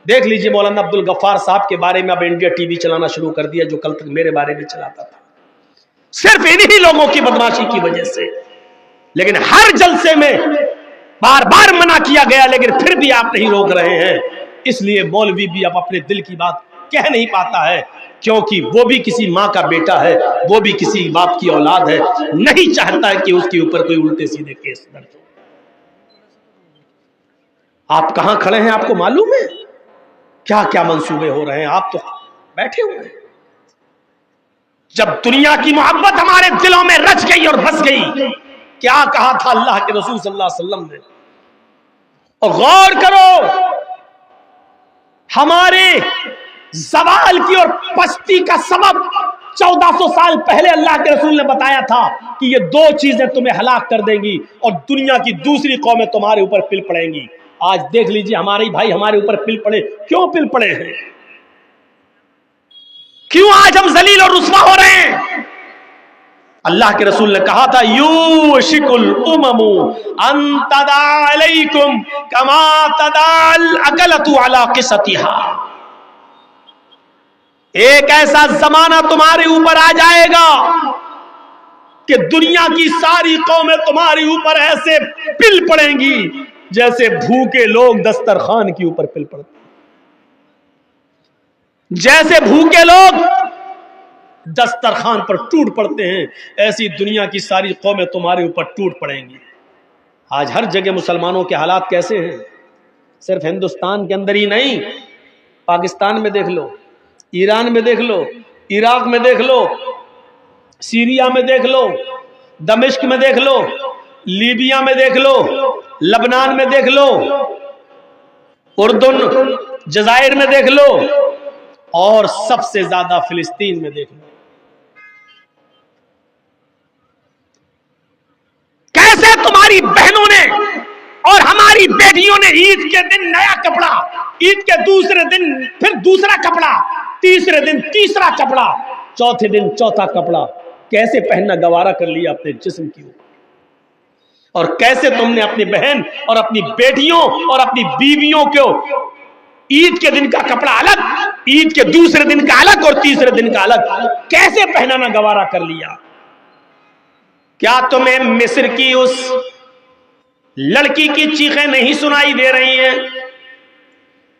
Speaker 1: دیکھ لیجئے مولانا عبد الغفار صاحب کے بارے میں اب انڈیا ٹی وی چلانا شروع کر دیا جو کل تک میرے بارے میں چلاتا تھا، صرف انہی لوگوں کی بدماشی کی وجہ سے. لیکن ہر جلسے میں بار بار منع کیا گیا لیکن پھر بھی آپ نہیں روک رہے ہیں. اس لیے مولوی بھی اب اپنے دل کی بات کہہ نہیں پاتا ہے، کیونکہ وہ بھی کسی ماں کا بیٹا ہے، وہ بھی کسی باپ کی اولاد ہے، نہیں چاہتا ہے کہ اس کے اوپر کوئی الٹے سیدھے کیس درج ہو. آپ کہاں کھڑے ہیں آپ کو معلوم ہے؟ کیا کیا منصوبے ہو رہے ہیں، آپ تو بیٹھے ہوئے ہیں. جب دنیا کی محبت ہمارے دلوں میں رچ گئی اور بس گئی، کیا کہا تھا اللہ کے رسول صلی اللہ علیہ وسلم نے؟ اور غور کرو، ہمارے زوال کی اور پستی کا سبب 1400 سال پہلے اللہ کے رسول نے بتایا تھا کہ یہ دو چیزیں تمہیں ہلاک کر دیں گی اور دنیا کی دوسری قومیں تمہارے اوپر پل پڑیں گی. آج دیکھ لیجئے ہمارے بھائی ہمارے اوپر پل پڑے، کیوں پل پڑے ہیں؟ کیوں آج ہم ذلیل اور رسوا ہو رہے ہیں؟ اللہ کے رسول نے کہا تھا یوشک الامم ان تداعی علیکم کما تداعی الاکلۃ علی قصتها. ایک ایسا زمانہ تمہارے اوپر آ جائے گا کہ دنیا کی ساری قومیں تمہارے اوپر ایسے پل پڑیں گی جیسے بھوکے لوگ دسترخوان کے اوپر پل پڑتے ہیں، جیسے بھوکے لوگ دسترخوان پر ٹوٹ پڑتے ہیں، ایسی دنیا کی ساری قومیں تمہارے اوپر ٹوٹ پڑیں گی۔ آج ہر جگہ مسلمانوں کے حالات کیسے ہیں؟ صرف ہندوستان کے اندر ہی نہیں، پاکستان میں دیکھ لو، ایران میں دیکھ لو، عراق میں دیکھ لو، سیریا میں دیکھ لو، دمشق میں دیکھ لو، لیبیا میں دیکھ لو، لبنان میں دیکھ لو، اردن جزائر میں دیکھ لو، اور سب سے زیادہ فلسطین میں دیکھ لو۔ کیسے تمہاری بہنوں نے اور ہماری بیٹیوں نے عید کے دن نیا کپڑا، عید کے دوسرے دن پھر دوسرا کپڑا، تیسرے دن تیسرا کپڑا، چوتھے دن چوتھا کپڑا کیسے پہننا گوارا کر لیا اپنے جسم کی اوپر، اور کیسے تم نے اپنی بہن اور اپنی بیٹیوں اور اپنی بیویوں کو عید کے دن کا کپڑا الگ، عید کے دوسرے دن کا الگ اور تیسرے دن کا الگ کیسے پہنانا گوارا کر لیا۔ کیا تمہیں مصر کی اس لڑکی کی چیخیں نہیں سنائی دے رہی ہیں؟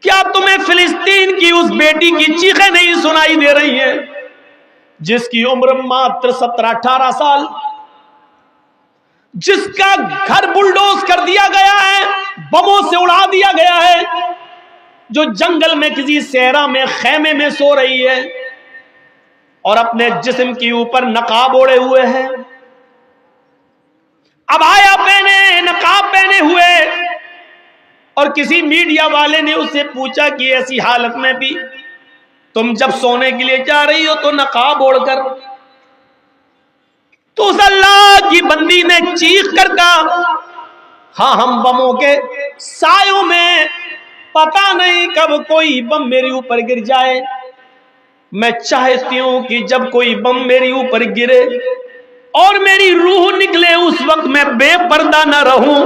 Speaker 1: کیا تمہیں فلسطین کی اس بیٹی کی چیخیں نہیں سنائی دے رہی ہیں جس کی عمر ماتر 17-18 سال، جس کا گھر بلڈوز کر دیا گیا ہے، بموں سے اڑا دیا گیا ہے، جو جنگل میں کسی صحرا میں خیمے میں سو رہی ہے اور اپنے جسم کے اوپر نقاب اوڑے ہوئے ہے، عبایا پہنے، نقاب پہنے ہوئے، اور کسی میڈیا والے نے اس سے پوچھا کہ ایسی حالت میں بھی تم جب سونے کے لیے جا رہی ہو تو نقاب اوڑھ کر، تو اس اللہ کی بندی نے چیخ کر کہا، ہاں ہم بموں کے سایوں میں، پتہ نہیں کب کوئی بم میرے اوپر گر جائے، میں چاہتی ہوں کہ جب کوئی بم میرے اوپر گرے اور میری روح نکلے اس وقت میں بے پردہ نہ رہوں،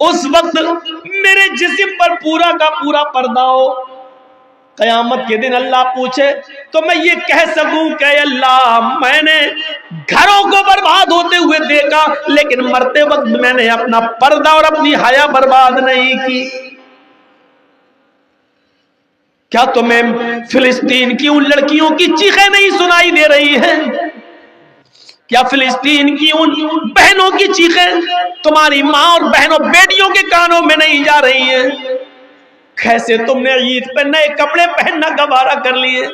Speaker 1: اس وقت میرے جسم پر پورا کا پورا پردہ ہو، قیامت کے دن اللہ پوچھے تو میں یہ کہہ سکوں کہ اللہ میں نے گھروں کو برباد ہوتے ہوئے دیکھا لیکن مرتے وقت میں نے اپنا پردہ اور اپنی حیا برباد نہیں کی۔ کیا تمہیں فلسطین کی ان لڑکیوں کی چیخیں نہیں سنائی دے رہی ہیں؟ کیا فلسطین کی ان بہنوں کی چیخیں تمہاری ماں اور بہنوں بیٹیوں کے کانوں میں نہیں جا رہی ہیں؟ کیسے تم نے عید پہ نئے کپڑے پہننا گوارا کر لیے،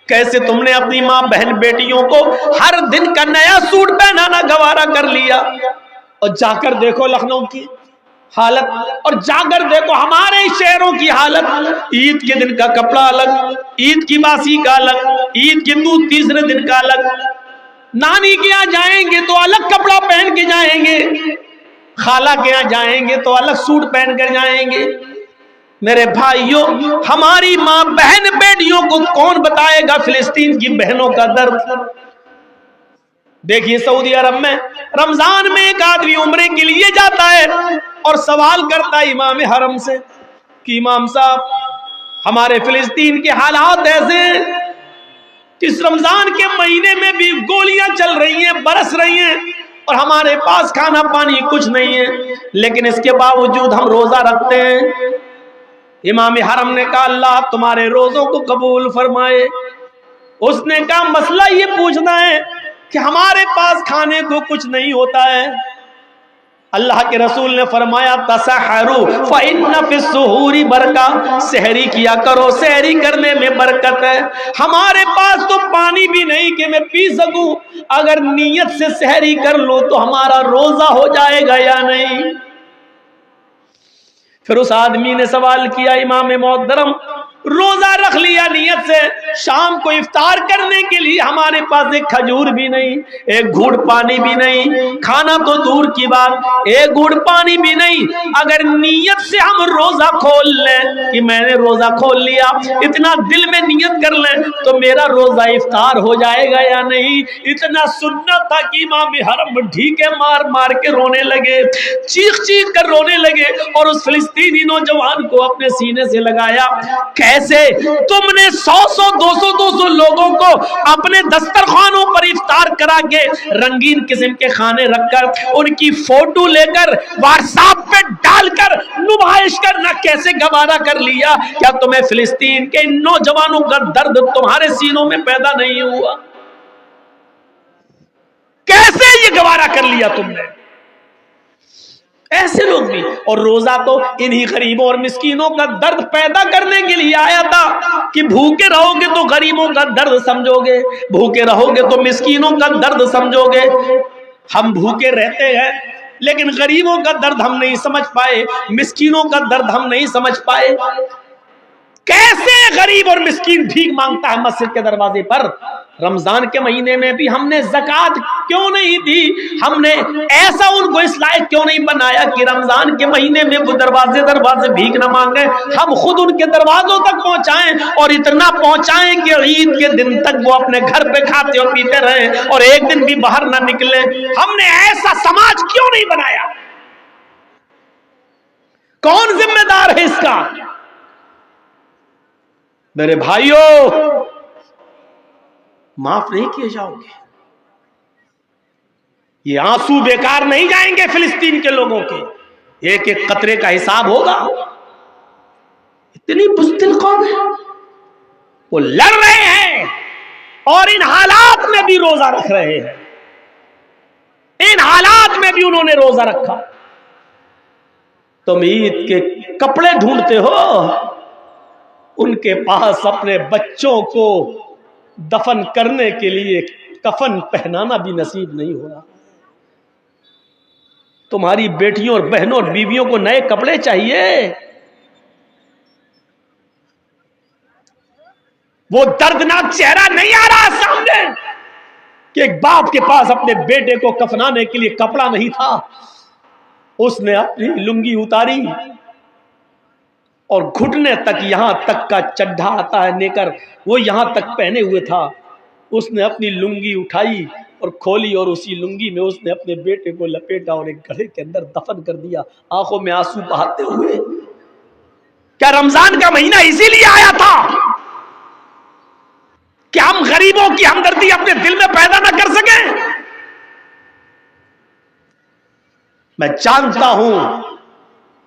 Speaker 1: کیسے تم نے اپنی ماں بہن بیٹیوں کو ہر دن کا نیا سوٹ پہنانا گوارا کر لیا۔ اور جا کر دیکھو لکھنؤ کی حالت، اور جا کر دیکھو ہمارے شہروں کی حالت، عید کے دن کا کپڑا الگ، عید کی باسی کا الگ، عید کے تیسرے دن کا الگ، نانی کے یہاں جائیں گے تو الگ کپڑا پہن کے جائیں گے، خالہ کے یہاں جائیں گے تو الگ سوٹ پہن کر جائیں گے۔ میرے بھائیوں، ہماری ماں بہن بیٹیوں کو کون بتائے گا فلسطین کی بہنوں کا درد؟ دیکھیے سعودی عرب میں رمضان میں ایک آدمی عمرے کے لیے جاتا ہے اور سوال کرتا ہے امام حرم سے کہ امام صاحب ہمارے فلسطین کے حالات ایسے ہیں، اس رمضان کے مہینے میں بھی گولیاں چل رہی ہیں، برس رہی ہیں، اور ہمارے پاس کھانا پانی کچھ نہیں ہے، لیکن اس کے باوجود ہم روزہ رکھتے ہیں۔ امام حرم نے کہا اللہ تمہارے روزوں کو قبول فرمائے۔ اس نے کہا مسئلہ یہ پوچھنا ہے کہ ہمارے پاس کھانے کو کچھ نہیں ہوتا ہے۔ اللہ کے رسول نے فرمایا تسحروا فإن فی السحور برکہ، سحری کیا کرو، سحری کرنے میں برکت ہے۔ ہمارے پاس تو پانی بھی نہیں کہ میں پی سکوں، اگر نیت سے سحری کر لو تو ہمارا روزہ ہو جائے گا یا نہیں؟ پھر اس آدمی نے سوال کیا امام محترم روزہ رکھ لیا نیت سے، شام کو افطار کرنے کے لیے ہمارے پاس ایک کھجور بھی نہیں، ایک گھوٹ پانی بھی نہیں، کھانا تو دور کی بات، ایک گھوٹ پانی بھی نہیں، اگر نیت سے ہم روزہ کھول لیں کہ میں نے روزہ کھول لیا، اتنا دل میں نیت کر لیں تو میرا روزہ افطار ہو جائے گا یا نہیں؟ اتنا سننا تھا کہ امام حرم ڈھیکے مار مار کے رونے لگے، چیخ چیخ کر رونے لگے، اور اس فلسطینی نوجوان کو اپنے سینے سے لگایا، ایسے تم نے 100 200 لوگوں کو اپنے دسترخوانوں پر افطار کرا کے رنگین قسم کے کھانے رکھ کر ان کی فوٹو لے کر واٹس ایپ پہ ڈال کر نمائش کرنا کیسے گوارا کر لیا؟ کیا تمہیں فلسطین کے ان نوجوانوں کا درد تمہارے سینوں میں پیدا نہیں ہوا؟ کیسے یہ گوارا کر لیا تم نے؟ ایسے لوگ بھی. اور روزہ تو انہی غریبوں اور مسکینوں کا درد پیدا کرنے کے لیے آیا تھا کہ بھوکے رہو گے تو غریبوں کا درد سمجھو گے، بھوکے رہو گے تو مسکینوں کا درد سمجھو گے. ہم بھوکے رہتے ہیں لیکن غریبوں کا درد ہم نہیں سمجھ پائے، مسکینوں کا درد ہم نہیں سمجھ پائے. کیسے غریب اور مسکین بھیک مانگتا ہے مسجد کے دروازے پر؟ رمضان کے مہینے میں بھی ہم نے زکوٰۃ کیوں نہیں دی؟ ہم نے ایسا ان کو اس لائق کیوں نہیں بنایا کہ رمضان کے مہینے میں وہ دروازے بھیک نہ مانگے؟ ہم خود ان کے دروازوں تک پہنچائیں، اور اتنا پہنچائیں کہ عید کے دن تک وہ اپنے گھر پہ کھاتے اور پیتے رہیں اور ایک دن بھی باہر نہ نکلے. ہم نے ایسا سماج کیوں نہیں بنایا؟ کون ذمہ دار ہے اس کا؟ میرے بھائیوں، معاف نہیں کیے جاؤ گے. یہ آنسو بیکار نہیں جائیں گے فلسطین کے لوگوں کے، ایک ایک قطرے کا حساب ہوگا. اتنی بزدل قوم ہے، وہ لڑ رہے ہیں اور ان حالات میں بھی روزہ رکھ رہے ہیں. ان حالات میں بھی انہوں نے روزہ رکھا. تم عید کے کپڑے ڈھونڈتے ہو، ان کے پاس اپنے بچوں کو دفن کرنے کے لیے کفن پہنانا بھی نصیب نہیں ہو رہا. تمہاری بیٹیوں اور بہنوں اور بیویوں کو نئے کپڑے چاہیے. وہ دردناک چہرہ نہیں آ رہا سامنے کہ ایک باپ کے پاس اپنے بیٹے کو کفنانے کے لیے کپڑا نہیں تھا، اس نے اپنی لنگی اتاری اور گھٹنے تک، یہاں تک کا چڈھا آتا ہے نیکر، وہ یہاں تک پہنے ہوئے تھا. اس نے اپنی لنگی اٹھائی اور کھولی اور اسی لنگی میں اس نے اپنے بیٹے کو لپیٹا اور ایک گڑھے کے اندر دفن کر دیا، آنکھوں میں آنسو بہاتے ہوئے. کیا رمضان کا مہینہ اسی لیے آیا تھا کہ ہم غریبوں کی ہمدردی اپنے دل میں پیدا نہ کر سکیں؟ میں جانتا ہوں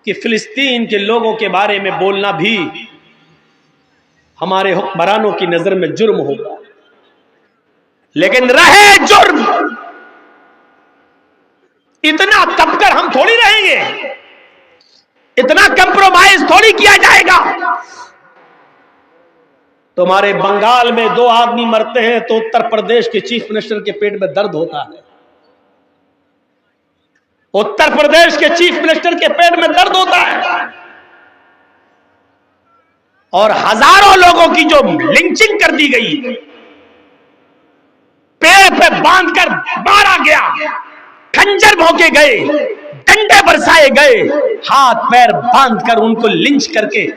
Speaker 1: کہ فلسطین کے لوگوں کے بارے میں بولنا بھی ہمارے حکمرانوں کی نظر میں جرم ہوگا، لیکن رہے جرم، اتنا دب کر ہم تھوڑی رہیں گے، اتنا کمپرومائز تھوڑی کیا جائے گا. تمہارے بنگال میں 2 آدمی مرتے ہیں تو اتر پردیش کے چیف منسٹر کے پیٹ میں درد ہوتا ہے. اتر پردیش کے چیف منسٹر کے پیٹ میں درد ہوتا ہے. اور ہزاروں لوگوں کی جو لنچنگ کر دی گئی، پیڑ پہ باندھ کر مارا گیا، خنجر بھونکے گئے، ڈنڈے برسائے گئے، ہاتھ پیر باندھ کر ان کو لنچ کر کے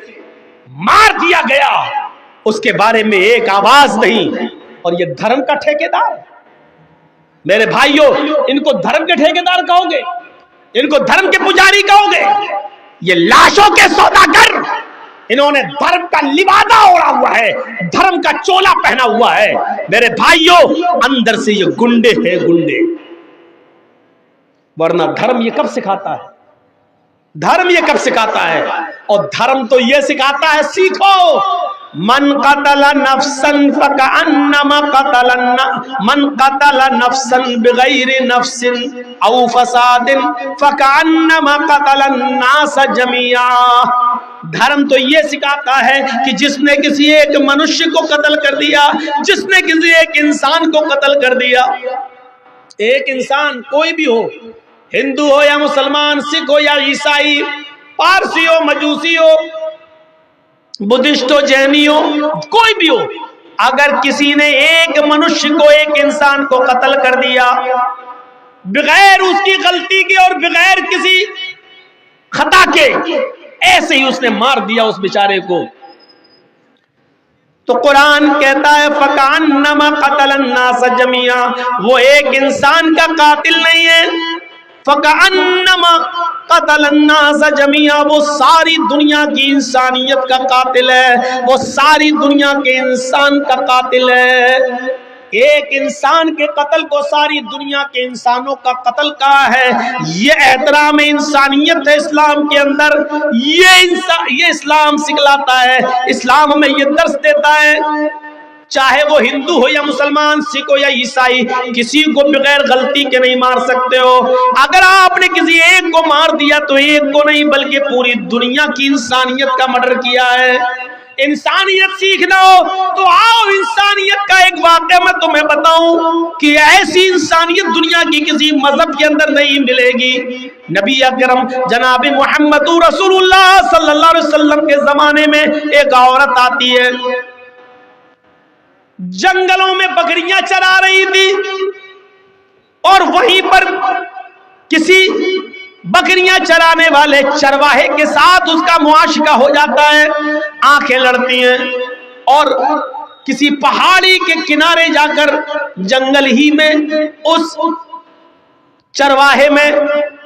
Speaker 1: مار دیا گیا، اس کے بارے میں ایک آواز نہیں. اور یہ دھرم کا ٹھیکیدار؟ میرے بھائیوں، ان کو دھرم کے ٹھیکیدار کہو گے؟ ان کو دھرم کے پجاری کہو گے؟ یہ لاشوں کے سوداگر، انہوں نے دھرم کا لبادہ اوڑا ہوا ہے، دھرم کا چولا پہنا ہوا ہے. میرے بھائیوں، اندر سے یہ گنڈے ہیں، گنڈے. ورنہ دھرم یہ کب سکھاتا ہے؟ دھرم یہ کب سکھاتا ہے؟ اور دھرم تو یہ سکھاتا ہے، سیکھو. من قتل نفسا فکأنما نفسا بغیر نفس او فساد فکأنما قتل الناس جميعا. دھرم تو یہ سکھاتا ہے کہ جس نے کسی ایک منشیہ کو قتل کر دیا، جس نے کسی ایک انسان کو قتل کر دیا، ایک انسان کوئی بھی ہو، ہندو ہو یا مسلمان، سکھ ہو یا عیسائی، پارسی ہو، مجوسی ہو، بدھسٹ ہو، جینی ہو، کوئی بھی ہو، اگر کسی نے ایک منشیہ کو، ایک انسان کو قتل کر دیا بغیر اس کی غلطی کے اور بغیر کسی خطا کے، ایسے ہی اس نے مار دیا اس بیچارے کو، تو قرآن کہتا ہے فَكَأَنَّمَا قَتَلَ النَّاسَ جَمِيعًا، وہ ایک انسان کا قاتل نہیں ہے، فَكَأَنَّمَا قتل الناس جميعا، وہ ساری دنیا کی انسانیت کا قاتل ہے، وہ ساری دنیا کے انسان کا قاتل ہے۔ ایک انسان کے قتل کو ساری دنیا کے انسانوں کا قتل کہا ہے۔ یہ احترام انسانیت ہے اسلام کے اندر، یہ اسلام سکھلاتا ہے، اسلام ہمیں یہ درس دیتا ہے۔ چاہے وہ ہندو ہو یا مسلمان، سکھ ہو یا عیسائی، کسی کو بغیر غلطی کے نہیں مار سکتے ہو۔ اگر آپ نے کسی ایک کو مار دیا تو ایک کو نہیں بلکہ پوری دنیا کی انسانیت کا مرڈر کیا ہے۔ انسانیت سیکھنا ہو تو آؤ، انسانیت کا ایک واقعہ میں تمہیں بتاؤں کہ ایسی انسانیت دنیا کی کسی مذہب کے اندر نہیں ملے گی۔ نبی اکرم جناب محمد رسول اللہ صلی اللہ علیہ وسلم کے زمانے میں ایک عورت آتی ہے، جنگلوں میں بکریاں چرا رہی تھی، اور وہیں پر کسی بکریاں چرانے والے چرواہے کے ساتھ اس کا معاشقہ ہو جاتا ہے، آنکھیں لڑتی ہیں، اور کسی پہاڑی کے کنارے جا کر جنگل ہی میں اس چرواہے میں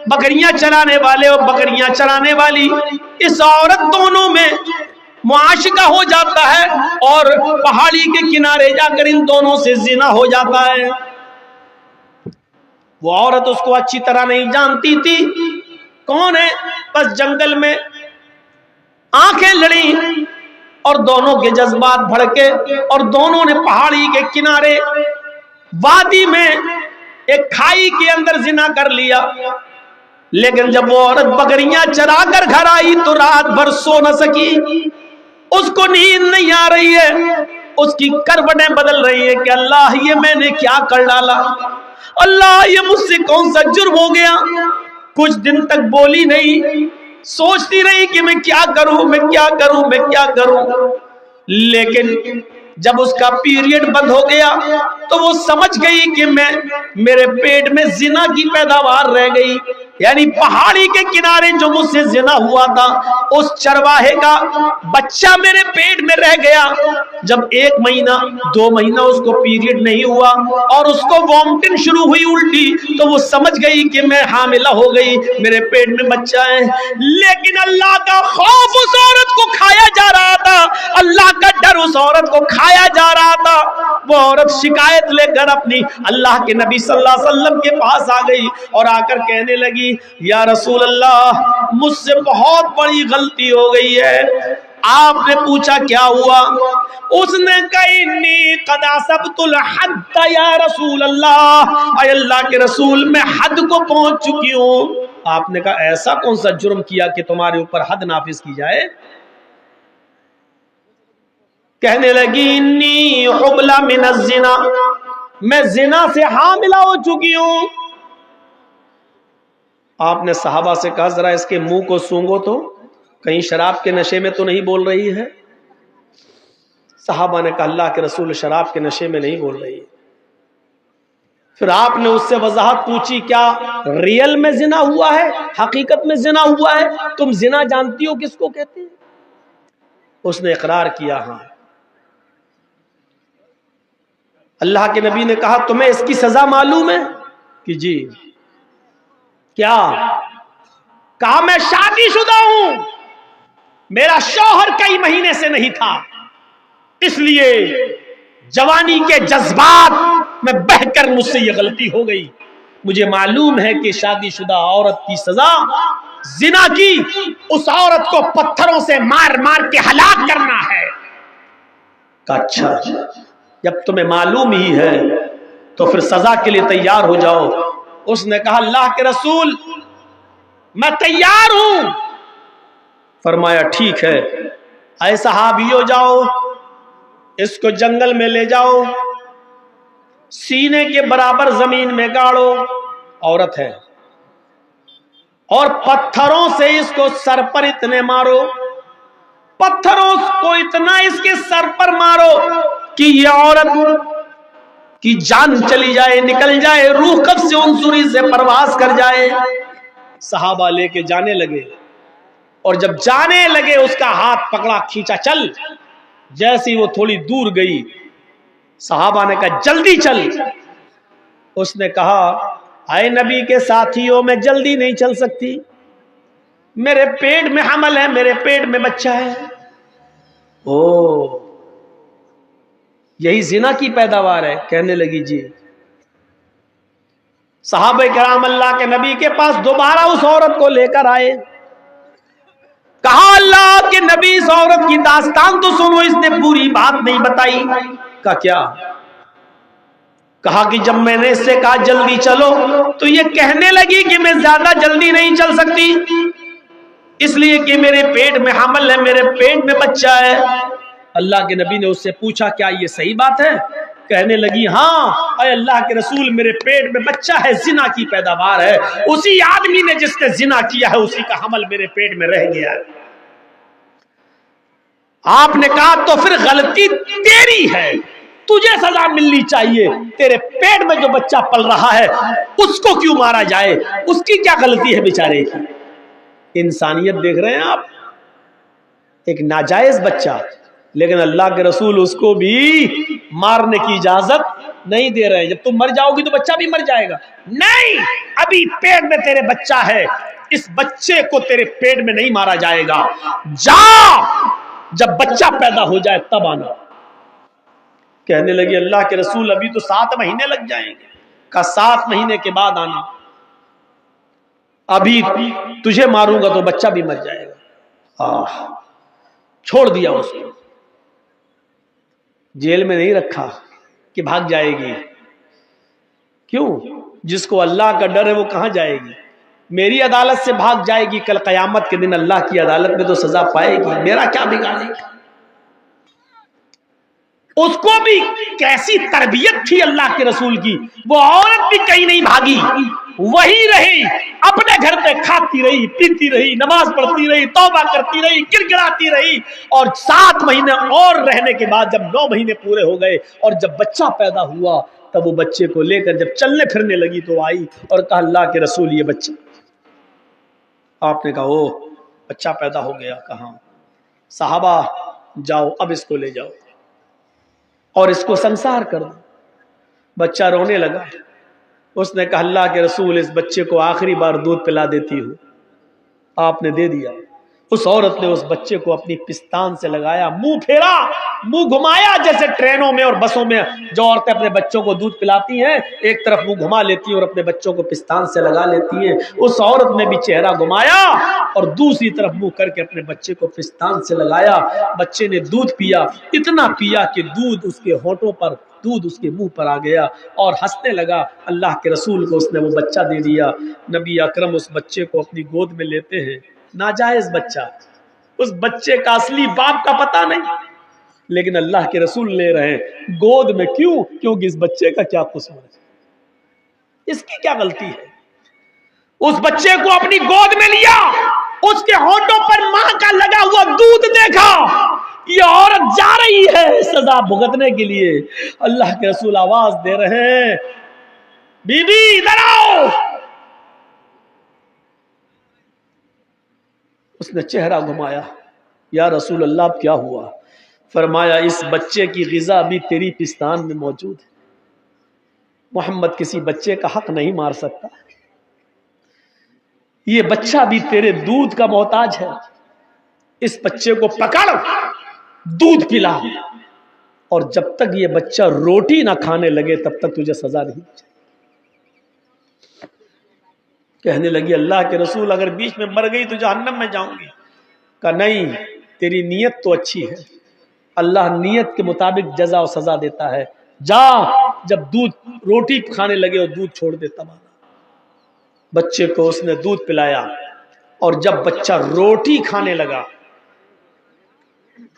Speaker 1: بکریاں چرانے والے اور بکریاں چرانے والی اس عورت دونوں میں معاشقہ ہو جاتا ہے، اور پہاڑی کے کنارے جا کر ان دونوں سے زنا ہو جاتا ہے۔ وہ عورت اس کو اچھی طرح نہیں جانتی تھی کون ہے، بس جنگل میں آنکھیں لڑی اور دونوں کے جذبات بھڑکے، اور دونوں نے پہاڑی کے کنارے وادی میں ایک کھائی کے اندر زنا کر لیا۔ لیکن جب وہ عورت بکریاں چرا کر گھر آئی تو رات بھر سو نہ سکی، اس کو نیند نہیں آ رہی ہے، اس کی کروٹیں بدل رہی ہے کہ اللہ یہ میں نے کیا کر ڈالا، اللہ یہ مجھ سے کون سا جرم ہو گیا۔ کچھ دن تک بولی نہیں، سوچتی رہی کہ میں کیا کروں، میں کیا کروں، میں کیا کروں۔ لیکن جب اس کا پیریڈ بند ہو گیا تو وہ سمجھ گئی کہ میرے پیٹ میں زنا کی پیداوار رہ گئی، یعنی پہاڑی کے کنارے جو مجھ سے زنا ہوا تھا اس چرواہے کا بچہ میرے پیٹ میں رہ گیا۔ جب 1 مہینہ 2 مہینہ اس کو پیریڈ نہیں ہوا اور اس کو وامٹنگ شروع ہوئی الٹی، تو وہ سمجھ گئی کہ میں حاملہ ہو گئی، میرے پیٹ میں بچہ ہے۔ لیکن اللہ کا خوف اس عورت کو کھایا جا رہا تھا، اللہ کا ڈر اس عورت کو کھایا جا رہا تھا۔ وہ عورت شکایت لے کر اپنی اللہ کے نبی صلی اللہ علیہ وسلم کے پاس آ گئی اور آ کر کہنے لگی، یا رسول اللہ مجھ سے بہت بڑی غلطی ہو گئی ہے۔ آپ نے پوچھا کیا ہوا؟ اس نے کہا انی قد اصبت الحد یا رسول اللہ، اے اللہ کے رسول میں حد کو پہنچ چکی ہوں۔ آپ نے کہا ایسا کون سا جرم کیا کہ تمہارے اوپر حد نافذ کی جائے؟ کہنے لگی انی حبلہ من الزنا، میں زنا سے حاملہ ہو چکی ہوں۔ آپ نے صحابہ سے کہا ذرا اس کے منہ کو سونگو تو کہیں شراب کے نشے میں تو نہیں بول رہی ہے۔ صحابہ نے کہا اللہ کے رسول شراب کے نشے میں نہیں بول رہی ہے۔ پھر آپ نے اس سے وضاحت پوچھی کیا ریئل میں زنا ہوا ہے، حقیقت میں زنا ہوا ہے؟ تم زنا جانتی ہو کس کو کہتے ہیں؟ اس نے اقرار کیا ہاں۔ اللہ کے نبی نے کہا تمہیں اس کی سزا معلوم ہے کہ جی؟ کیا؟ کہا میں شادی شدہ ہوں، میرا شوہر کئی مہینے سے نہیں تھا، اس لیے جوانی کے جذبات میں بہہ کر مجھ سے یہ غلطی ہو گئی۔ مجھے معلوم ہے کہ شادی شدہ عورت کی سزا زنا کی اس عورت کو پتھروں سے مار مار کے ہلاک کرنا ہے۔ کہا اچھا جب تمہیں معلوم ہی ہے تو پھر سزا کے لیے تیار ہو جاؤ۔ اس نے کہا اللہ کے رسول میں تیار ہوں۔ فرمایا ٹھیک ہے، اے صحابیو جاؤ اس کو جنگل میں لے جاؤ، سینے کے برابر زمین میں گاڑو، عورت ہے، اور پتھروں سے اس کو سر پر اتنے مارو، پتھروں کو اتنا اس کے سر پر مارو کہ یہ عورت کی جان چلی جائے، نکل جائے، روح قبض سے عنصری سے پرواز کر جائے۔ صحابہ لے کے جانے لگے، اور جب جانے لگے اس کا ہاتھ پکڑا، کھینچا چل۔ جیسی وہ تھوڑی دور گئی صحابہ نے کہا جلدی چل۔ اس نے کہا اے نبی کے ساتھیوں میں جلدی نہیں چل سکتی، میرے پیٹ میں حمل ہے، میرے پیٹ میں بچہ ہے. او یہی زنا کی پیداوار ہے؟ کہنے لگی جی. صحابہ کرام اللہ کے نبی کے پاس دوبارہ اس عورت کو لے کر آئے. کہا اللہ کے نبی اس عورت کی داستان تو سنو، اس نے پوری بات نہیں بتائی. کہا کیا؟ کہا کہ جب میں نے اس سے کہا جلدی چلو تو یہ کہنے لگی کہ میں زیادہ جلدی نہیں چل سکتی، اس لیے کہ میرے پیٹ میں حمل ہے، میرے پیٹ میں بچہ ہے. اللہ کے نبی نے اس سے پوچھا کیا یہ صحیح بات ہے؟ کہنے لگی ہاں اے اللہ کے رسول، میرے پیٹ میں بچہ ہے، زنا کی پیداوار ہے، اسی آدمی نے جس نے زنا کیا ہے اسی کا حمل میرے پیٹ میں رہ گیا ہے. آپ نے کہا تو پھر غلطی تیری ہے، تجھے سزا ملنی چاہیے. تیرے پیٹ میں جو بچہ پل رہا ہے اس کو کیوں مارا جائے؟ اس کی کیا غلطی ہے بیچارے کی؟ انسانیت دیکھ رہے ہیں آپ؟ ایک ناجائز بچہ، لیکن اللہ کے رسول اس کو بھی مارنے کی اجازت نہیں دے رہے. جب تم مر جاؤ گی تو بچہ بھی مر جائے گا. نہیں، ابھی پیٹ میں تیرے بچہ ہے، اس بچے کو تیرے پیٹ میں نہیں مارا جائے گا. جا، جب بچہ پیدا ہو جائے تب آنا. کہنے لگی اللہ کے رسول ابھی تو 7 مہینے لگ جائیں گے. کہا 7 مہینے کے بعد آنا، ابھی تجھے ماروں گا تو بچہ بھی مر جائے گا. چھوڑ دیا اس کو، جیل میں نہیں رکھا کہ بھاگ جائے گی. کیوں؟ جس کو اللہ کا ڈر ہے وہ کہاں جائے گی؟ میری عدالت سے بھاگ جائے گی، کل قیامت کے دن اللہ کی عدالت میں تو سزا پائے گی. میرا کیا بگاڑے گی؟ اس کو بھی کیسی تربیت تھی اللہ کے رسول کی، وہ عورت بھی کہیں نہیں بھاگی، وہی رہی، اپنے گھر پہ کھاتی رہی، پیتی رہی، نماز پڑھتی رہی، توبہ کرتی رہی، گڑگڑاتی رہی. اور 7 مہینے اور رہنے کے بعد جب 9 مہینے پورے ہو گئے اور جب بچہ پیدا ہوا تب وہ بچے کو لے کر جب چلنے پھرنے لگی تو آئی اور کہا اللہ کے رسول یہ بچہ. آپ نے کہا او بچہ پیدا ہو گیا. کہاں؟ صحابہ جاؤ اب اس کو لے جاؤ اور اس کو سنسار کر دو. بچہ رونے لگا. اس نے کہا اللہ کے رسول اس بچے کو آخری بار دودھ پلا دیتی ہوں. آپ نے دے دیا. اس عورت نے اس بچے کو اپنی پستان سے لگایا، منہ پھیرا، منہ گھمایا، جیسے ٹرینوں میں اور بسوں میں جو عورتیں اپنے بچوں کو دودھ پلاتی ہیں ایک طرف منہ گھما لیتی ہیں اور اپنے بچوں کو پستان سے لگا لیتی ہیں. اس عورت نے بھی چہرہ گھمایا اور دوسری طرف منہ کر کے اپنے بچے کو پستان سے لگایا. بچے نے دودھ پیا، اتنا پیا کہ دودھ اس کے ہونٹوں پر، دودھ اس کے منہ پر آ گیا اور ہنسنے لگا. اللہ کے رسول کو اس نے وہ بچہ دے دیا. نبی اکرم اس بچے کو اپنی گود میں لیتے ہیں. ناجائز بچہ، اس بچے کا اصلی باپ کا پتہ نہیں، لیکن اللہ کے رسول لے رہے ہیں گود میں. کیوں؟ کیونکہ اس بچے کا کیا قصور ہے؟ اس کی کیا غلطی ہے؟ اس بچے کو اپنی گود میں لیا، اس کے ہونٹوں پر ماں کا لگا ہوا دودھ دیکھا. یہ عورت جا رہی ہے سزا بھگتنے کے لیے. اللہ کے رسول آواز دے رہے ہیں بی بی ادھر آؤ. اس نے چہرہ گھمایا، یا رسول اللہ اب کیا ہوا؟ فرمایا اس بچے کی غذا بھی تیری پستان میں موجود ہے. محمد کسی بچے کا حق نہیں مار سکتا، یہ بچہ بھی تیرے دودھ کا محتاج ہے. اس بچے کو پکڑ، دودھ پلا، اور جب تک یہ بچہ روٹی نہ کھانے لگے تب تک تجھے سزا نہیں. کہنے لگی اللہ کے رسول اگر بیچ میں مر گئی تو جہنم میں جاؤں گی. کہا نہیں، تیری نیت تو اچھی ہے، اللہ نیت کے مطابق جزا و سزا دیتا ہے. جا، جب دودھ روٹی کھانے لگے اور دودھ چھوڑ دے تب آنا. بچے کو اس نے دودھ پلایا اور جب بچہ روٹی کھانے لگا،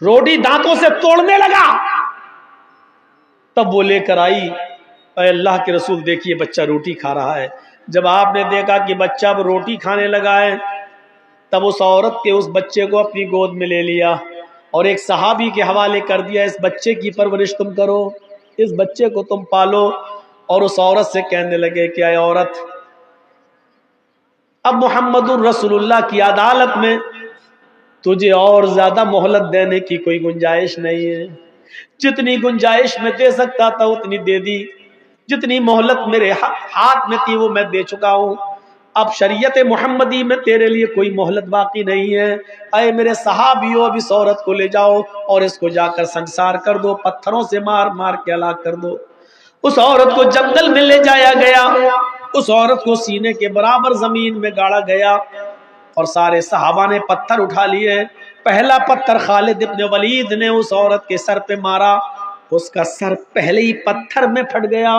Speaker 1: روٹی دانتوں سے توڑنے لگا، تب وہ لے کر آئی. اے اللہ کے رسول دیکھیے بچہ روٹی کھا رہا ہے. جب آپ نے دیکھا کہ بچہ اب روٹی کھانے لگا ہے تب اس عورت کے اس بچے کو اپنی گود میں لے لیا اور ایک صحابی کے حوالے کر دیا، اس بچے کی پرورش تم کرو، اس بچے کو تم پالو. اور اس عورت سے کہنے لگے کہ اے عورت، اب محمد الرسول اللہ کی عدالت میں تجھے اور زیادہ مہلت دینے کی کوئی گنجائش نہیں ہے. جتنی گنجائش میں دے سکتا تھا اتنی دے دی، جتنی مہلت میرے ہاتھ میں تھی وہ میں دے چکا ہوں. اب شریعت محمدی میں تیرے لیے کوئی مہلت باقی نہیں ہے، اے میرے صحابیوں اب اس عورت کو لے جاؤ اور اس کو جا کر سنسار کر دو، پتھروں سے مار مار کے ہلاک کر دو۔ اس عورت کو جنگل میں لے جایا گیا، اس عورت کو سینے کے برابر زمین میں گاڑا گیا اور سارے صحابہ نے پتھر اٹھا لیے۔ پہلا پتھر خالد ابن ولید نے اس عورت کے سر پہ مارا، اس کا سر پہلے ہی پتھر میں پھٹ گیا،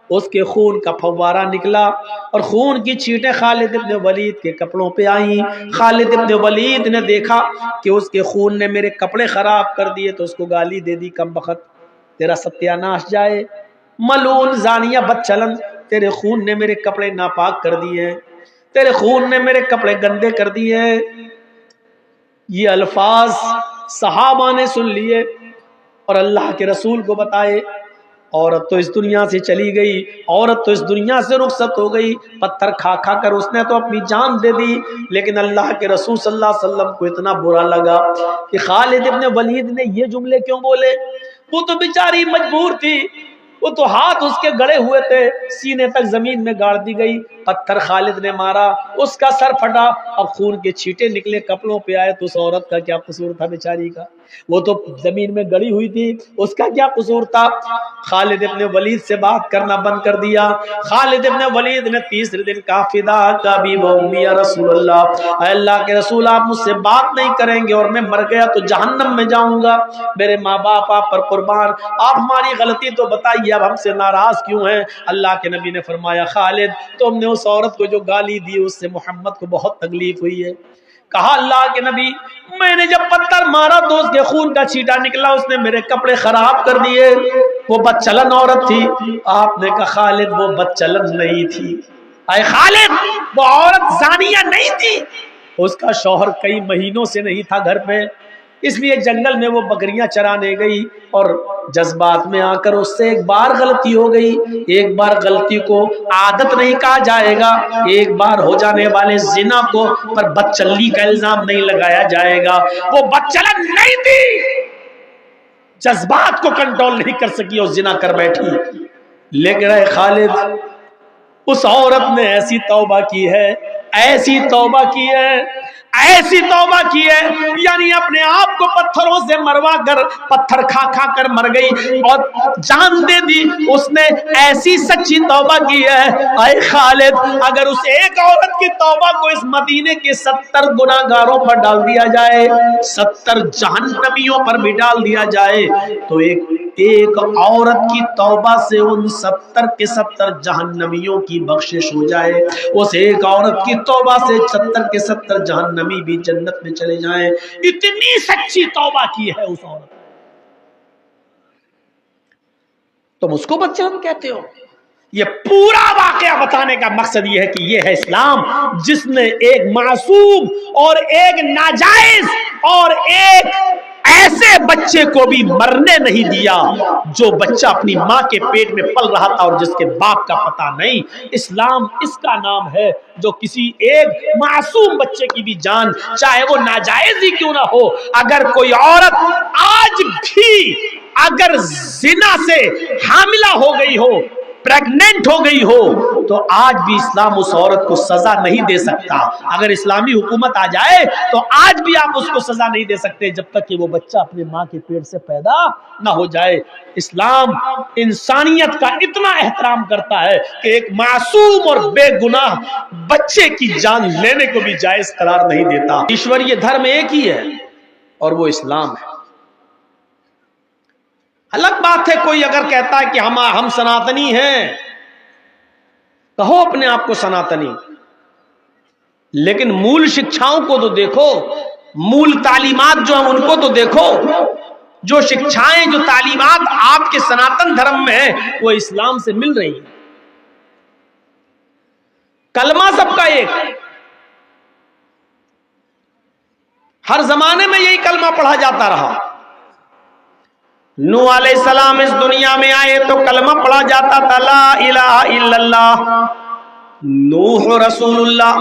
Speaker 1: اس کے خون کا فوارہ نکلا اور خون کی چھینٹیں خالد ابن ولید کے کپڑوں پہ آئیں۔ خالد ابن ولید نے دیکھا کہ اس کے خون نے میرے کپڑے خراب کر دیے تو اس کو گالی دے دی، کم بخت تیرا ستیہ ناش جائے، ملعون زانیہ بدچلن، تیرے خون نے میرے کپڑے ناپاک کر دیے، تیرے خون نے میرے کپڑے گندے کر دیے۔ یہ الفاظ صحابہ نے سن لیے اور اللہ کے رسول کو بتائے۔ عورت تو اس دنیا سے چلی گئی، عورت تو اس دنیا سے رخصت ہو گئی، پتھر کھا کھا کر اس نے تو اپنی جان دے دی، لیکن اللہ کے رسول صلی اللہ علیہ وسلم کو اتنا برا لگا کہ خالد ابن ولید نے یہ جملے کیوں بولے۔ وہ تو بیچاری مجبور تھی، وہ تو ہاتھ اس کے گڑے ہوئے تھے، سینے تک زمین میں گاڑ دی گئی، پتھر خالد نے مارا، اس کا سر پھٹا، اب خون کے چھینٹے نکلے کپڑوں پہ آئے، تو اس عورت کا کیا قصور تھا بیچاری کا؟ وہ تو زمین میں گڑی ہوئی تھی، اس کا کیا قصور تھا؟ خالد ابن ولید سے بات کرنا بند کر دیا۔ خالد ابن ولید نے تیسرے دن کہا فداک ابی و امی یا رسول اللہ، اے اللہ کے رسول آپ مجھ سے بات نہیں کریں گے اور میں مر گیا تو جہنم میں جاؤں گا، میرے ماں باپ آپ پر قربان، آپ ہماری غلطی تو بتائیے، اب ہم سے ناراض کیوں ہیں؟ اللہ کے نبی نے فرمایا خالد تم نے اس عورت کو جو گالی دی اس سے محمد کو بہت تکلیف ہوئی ہے۔ کہا اللہ کے نبی میں نے جب پتھر مارا تو اس کے خون کا چھینٹا نکلا، اس نے میرے کپڑے خراب کر دیے، وہ بدچلن عورت تھی۔ آپ نے کہا خالد وہ بدچلن نہیں تھی، اے خالد وہ عورت زانیہ نہیں تھی، اس کا شوہر کئی مہینوں سے نہیں تھا گھر پہ، اس لیے جنگل میں وہ بکریاں چرانے گئی اور جذبات میں آ کر اس سے ایک بار غلطی ہو گئی۔ ایک بار غلطی کو عادت نہیں کہا جائے گا، ایک بار ہو جانے والے زنا کو پر بدچلی کا الزام نہیں لگایا جائے گا۔ وہ بدچلن نہیں تھی، جذبات کو کنٹرول نہیں کر سکی اور زنا کر بیٹھی۔ لیکن اے خالد اس عورت نے ایسی توبہ کی ہے، ایسی توبہ کی ہے، ایسی توبہ کی ہے، یعنی اپنے آپ کو پتھروں سے مروا کر پتھر کھا کھا کر مر گئی اور جان دے دی، اس نے ایسی سچی توبہ کی ہے۔ اے خالد اگر اس ایک عورت کی توبہ کو اس مدینے کے 70 گناہگاروں پر ڈال دیا جائے، 70 جہنمیوں پر بھی ڈال دیا جائے تو ایک عورت کی توبہ سے ان 70 کے 70 جہنمیوں کی بخشش ہو جائے، اس ایک عورت کی توبہ سے 70 کے 70 جہنمی بھی جنت میں چلے جائیں، اتنی سچی توبہ کی ہے اس عورت۔ تم اس کو بدچلن کہتے ہو؟ یہ پورا واقعہ بتانے کا مقصد یہ ہے کہ یہ ہے اسلام جس نے ایک معصوم اور ایک ناجائز اور ایک ایسے بچے کو بھی مرنے نہیں دیا جو بچہ اپنی ماں کے پیٹ میں پل رہا تھا اور جس کے باپ کا پتہ نہیں۔ اسلام اس کا نام ہے جو کسی ایک معصوم بچے کی بھی جان چاہے وہ ناجائز ہی کیوں نہ ہو، اگر کوئی عورت آج بھی اگر زنا سے حاملہ ہو گئی ہو، پریگننٹ ہو گئی ہو، تو آج بھی اسلام اس عورت کو سزا نہیں دے سکتا۔ اگر اسلامی حکومت آ جائے تو آج بھی آپ اس کو سزا نہیں دے سکتے جب تک کہ وہ بچہ اپنے ماں کے پیٹ سے پیدا نہ ہو جائے۔ اسلام انسانیت کا اتنا احترام کرتا ہے کہ ایک معصوم اور بے گناہ بچے کی جان لینے کو بھی جائز قرار نہیں دیتا۔ ایشوریہ دھرم ایک ہی ہے اور وہ اسلام ہے۔ الگ بات ہے کوئی اگر کہتا ہے کہ ہم سناتنی ہیں، کہو اپنے آپ کو سناتنی، لیکن مول شکشاؤں کو تو دیکھو، مول تعلیمات جو ہیں ان کو تو دیکھو، جو شکشائیں جو تعلیمات آپ کے سناتن دھرم میں ہیں وہ اسلام سے مل رہی ہیں۔ کلمہ سب کا ایک، ہر زمانے میں یہی کلمہ پڑھا جاتا رہا۔ نوح علیہ السلام اس دنیا میں آئے تو کلمہ پڑھا جاتا تھا لا الہ الا اللہ، نوح رسول اللہ۔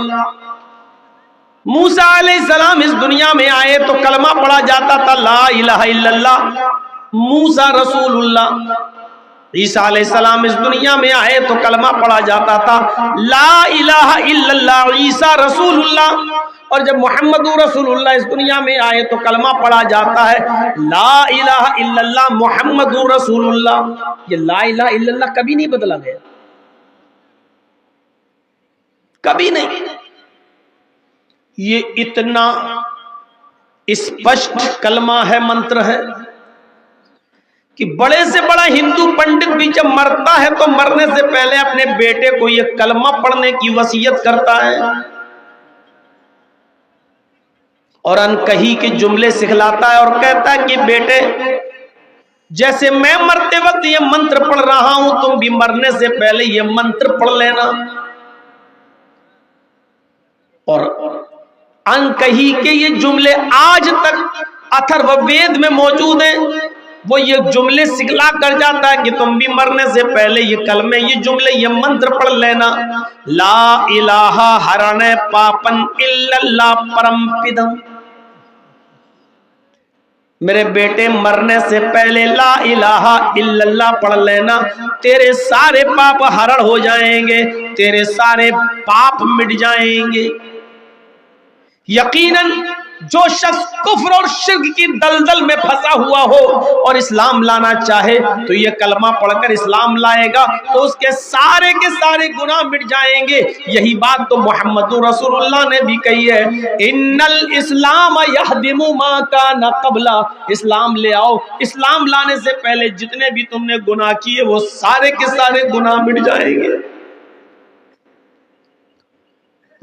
Speaker 1: موسیٰ علیہ السلام اس دنیا میں آئے تو کلمہ پڑھا جاتا تھا لا الہ الا اللہ، موسیٰ رسول اللہ۔ عیسیٰ علیہ السلام اس دنیا میں آئے تو کلمہ پڑھا جاتا تھا لا الہ الا اللہ عیسیٰ رسول اللہ، اور جب محمد رسول اللہ اس دنیا میں آئے تو کلمہ پڑھا جاتا ہے لا الہ الا اللہ محمد رسول اللہ۔ یہ لا الہ الا اللہ کبھی نہیں بدلا گیا، کبھی نہیں۔ یہ اتنا اسپشٹ کلمہ ہے، منتر ہے کہ بڑے سے بڑا ہندو پنڈت بھی جب مرتا ہے تو مرنے سے پہلے اپنے بیٹے کو یہ کلمہ پڑھنے کی وصیت کرتا ہے اور انکہی کے جملے سکھلاتا ہے اور کہتا ہے کہ بیٹے جیسے میں مرتے وقت یہ منتر پڑھ رہا ہوں تم بھی مرنے سے پہلے یہ منتر پڑھ لینا۔ اور انکہی کے یہ جملے آج تک اتھرو وید میں موجود ہیں، وہ یہ جملے سکھلا کر جاتا ہے کہ تم بھی مرنے سے پہلے یہ کلمے یہ جملے یہ منتر پڑھ لینا لا الہ ہرن پاپن الا اللہ پرم پدم۔ میرے بیٹے مرنے سے پہلے لا الہ الا اللہ پڑھ لینا، تیرے سارے پاپ ہرن ہو جائیں گے، تیرے سارے پاپ مٹ جائیں گے۔ یقیناً جو شخص کفر اور شرک کی دلدل میں پھنسا ہوا ہو اور اسلام لانا چاہے تو یہ کلمہ پڑھ کر اسلام لائے گا تو اس کے سارے گناہ مٹ جائیں گے۔ یہی بات تو محمد رسول اللہ نے بھی کہی ہے، ان الاسلام یہدم ما کان قبل، اسلام لے آؤ، اسلام لانے سے پہلے جتنے بھی تم نے گناہ کیے وہ سارے کے سارے گناہ مٹ جائیں گے،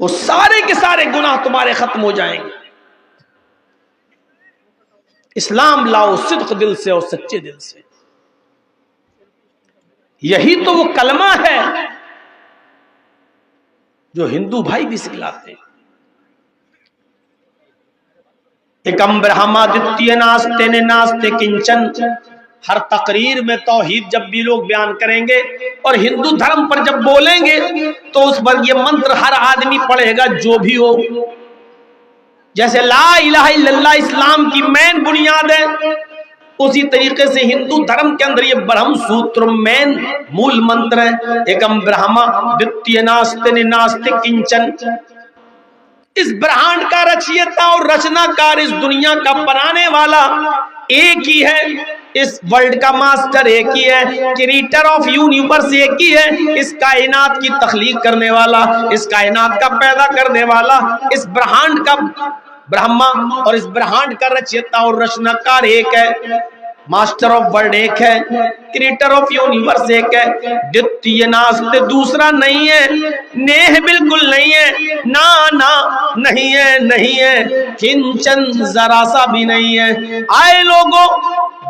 Speaker 1: وہ سارے کے سارے گناہ تمہارے ختم ہو جائیں گے۔ اسلام لاؤ صدق دل سے اور سچے دل سے، یہی تو وہ کلمہ ہے جو ہندو بھائی بھی سکھلاتے ہیں۔ ایکم برہما دتیہ ناستے نے ناستے کنچن، ہر تقریر میں توحید جب بھی لوگ بیان کریں گے اور ہندو دھرم پر جب بولیں گے تو اس پر یہ منتر ہر آدمی پڑھے گا جو بھی ہو۔ جیسے لا الہ الا اللہ اسلام کی مین بنیاد ہے، اسی طریقے سے ہندو دھرم کے اندر یہ برہم سوتر مین مول منتر ہے، ایکم برہما دتیہ ناستے ناستے کنچن۔ اس برہانڈ کا رچیتا اور رچنا کار اس دنیا کا بنانے والا ایک ہی ہے، اس ورلڈ کا ماسٹر ایک ہی ہے، کریٹر آف یونیورس ایک ہی ہے، اس کائنات کی تخلیق کرنے والا، اس کائنات کا پیدا کرنے والا، اس برہانڈ کا برہما اور اس برہانڈ کا رچیتا اور رچنا کار ایک ہے، ماسٹر آف ورلڈ ایک ہے، کریٹر آف یونیورس ایک ہے، دتیہ ناستے دوسرا نہیں ہے، نیہ بالکل نہیں ہے، نا نہیں ہے، نہیں ہے، کنچن ذرا سا بھی نہیں ہے۔ آئے لوگوں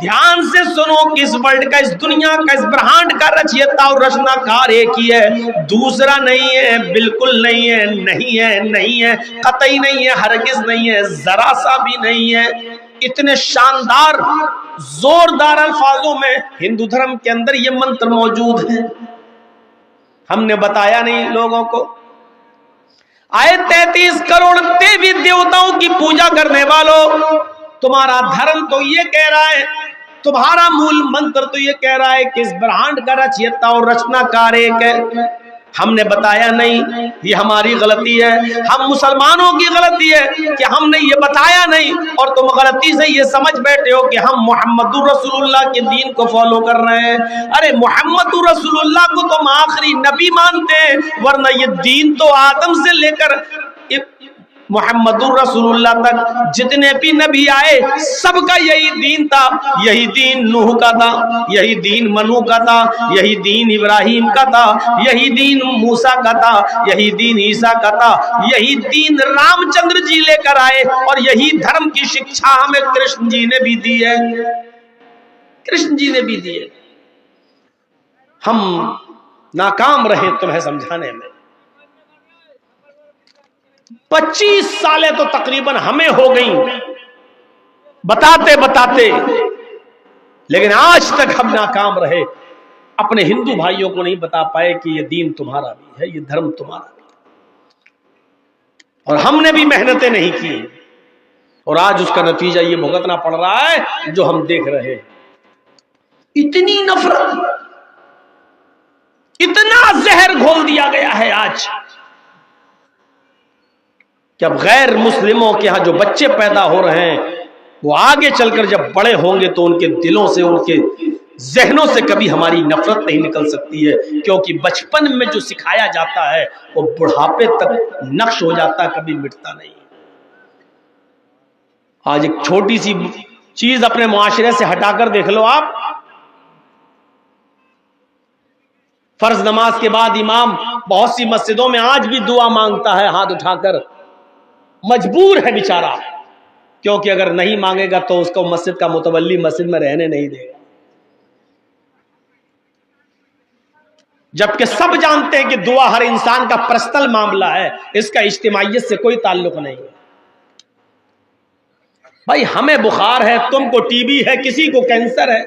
Speaker 1: دھیان سے سنو کہ اس ورلڈ کا، اس دنیا کا، اس برہانڈ کا رچیتا اور رچنا کار ایک ہی ہے، دوسرا نہیں ہے، بالکل نہیں ہے، نہیں ہے، نہیں ہے، قطعی نہیں ہے، ہرگز نہیں ہے، ذرا سا بھی نہیں ہے۔ اتنے شاندار زوردار الفاظوں میں ہندو دھرم کے اندر یہ منتر موجود ہے، ہم نے بتایا نہیں لوگوں کو۔ آئے 33 کروڑ دیوی دیوتاؤں کی پوجا کرنے والوں، تمہارا دھرم تو یہ کہہ رہا ہے، تمہارا مول منتر تو یہ کہہ رہا ہے کہ اس برہانڈ کا رچیتا اور رچنا کار ایک ہے، ہم نے بتایا نہیں، یہ ہماری غلطی ہے، ہم مسلمانوں کی غلطی ہے کہ ہم نے یہ بتایا نہیں، اور تم غلطی سے یہ سمجھ بیٹھے ہو کہ ہم محمد رسول اللہ کے دین کو فالو کر رہے ہیں۔ ارے محمد رسول اللہ کو تم آخری نبی مانتے ہیں، ورنہ یہ دین تو آدم سے لے کر محمد رسول اللہ تک جتنے بھی نبی آئے سب کا یہی دین تھا، یہی دین نوح کا تھا، یہی دین منو کا تھا، یہی دین ابراہیم کا تھا، یہی دین موسیٰ کا تھا، یہی دین عیسیٰ کا تھا، یہی دین رام چندر جی لے کر آئے، اور یہی دھرم کی شکشا ہمیں کرشن جی نے بھی دی ہے، کرشن جی نے بھی دی ہے۔ ہم ناکام رہے تمہیں سمجھانے میں، 25 سالیں تو تقریباً ہمیں ہو گئیں بتاتے بتاتے، لیکن آج تک ہم ناکام رہے، اپنے ہندو بھائیوں کو نہیں بتا پائے کہ یہ دین تمہارا بھی ہے، یہ دھرم تمہارا بھی ہے، اور ہم نے بھی محنتیں نہیں کی، اور آج اس کا نتیجہ یہ بھگتنا پڑ رہا ہے جو ہم دیکھ رہے ہیں۔ اتنی نفرت اتنا زہر گھول دیا گیا ہے آج کہ اب غیر مسلموں کے ہاں جو بچے پیدا ہو رہے ہیں وہ آگے چل کر جب بڑے ہوں گے تو ان کے دلوں سے، ان کے ذہنوں سے کبھی ہماری نفرت نہیں نکل سکتی ہے، کیونکہ بچپن میں جو سکھایا جاتا ہے وہ بڑھاپے تک نقش ہو جاتا ہے، کبھی مٹتا نہیں۔ آج ایک چھوٹی سی چیز اپنے معاشرے سے ہٹا کر دیکھ لو آپ، فرض نماز کے بعد امام بہت سی مسجدوں میں آج بھی دعا مانگتا ہے ہاتھ اٹھا کر، مجبور ہے بیچارہ، کیونکہ اگر نہیں مانگے گا تو اس کو مسجد کا متولی مسجد میں رہنے نہیں دے گا، جبکہ سب جانتے ہیں کہ دعا ہر انسان کا پرسنل معاملہ ہے، اس کا اجتماعیت سے کوئی تعلق نہیں ہے۔ بھائی ہمیں بخار ہے، تم کو ٹی بی ہے، کسی کو کینسر ہے،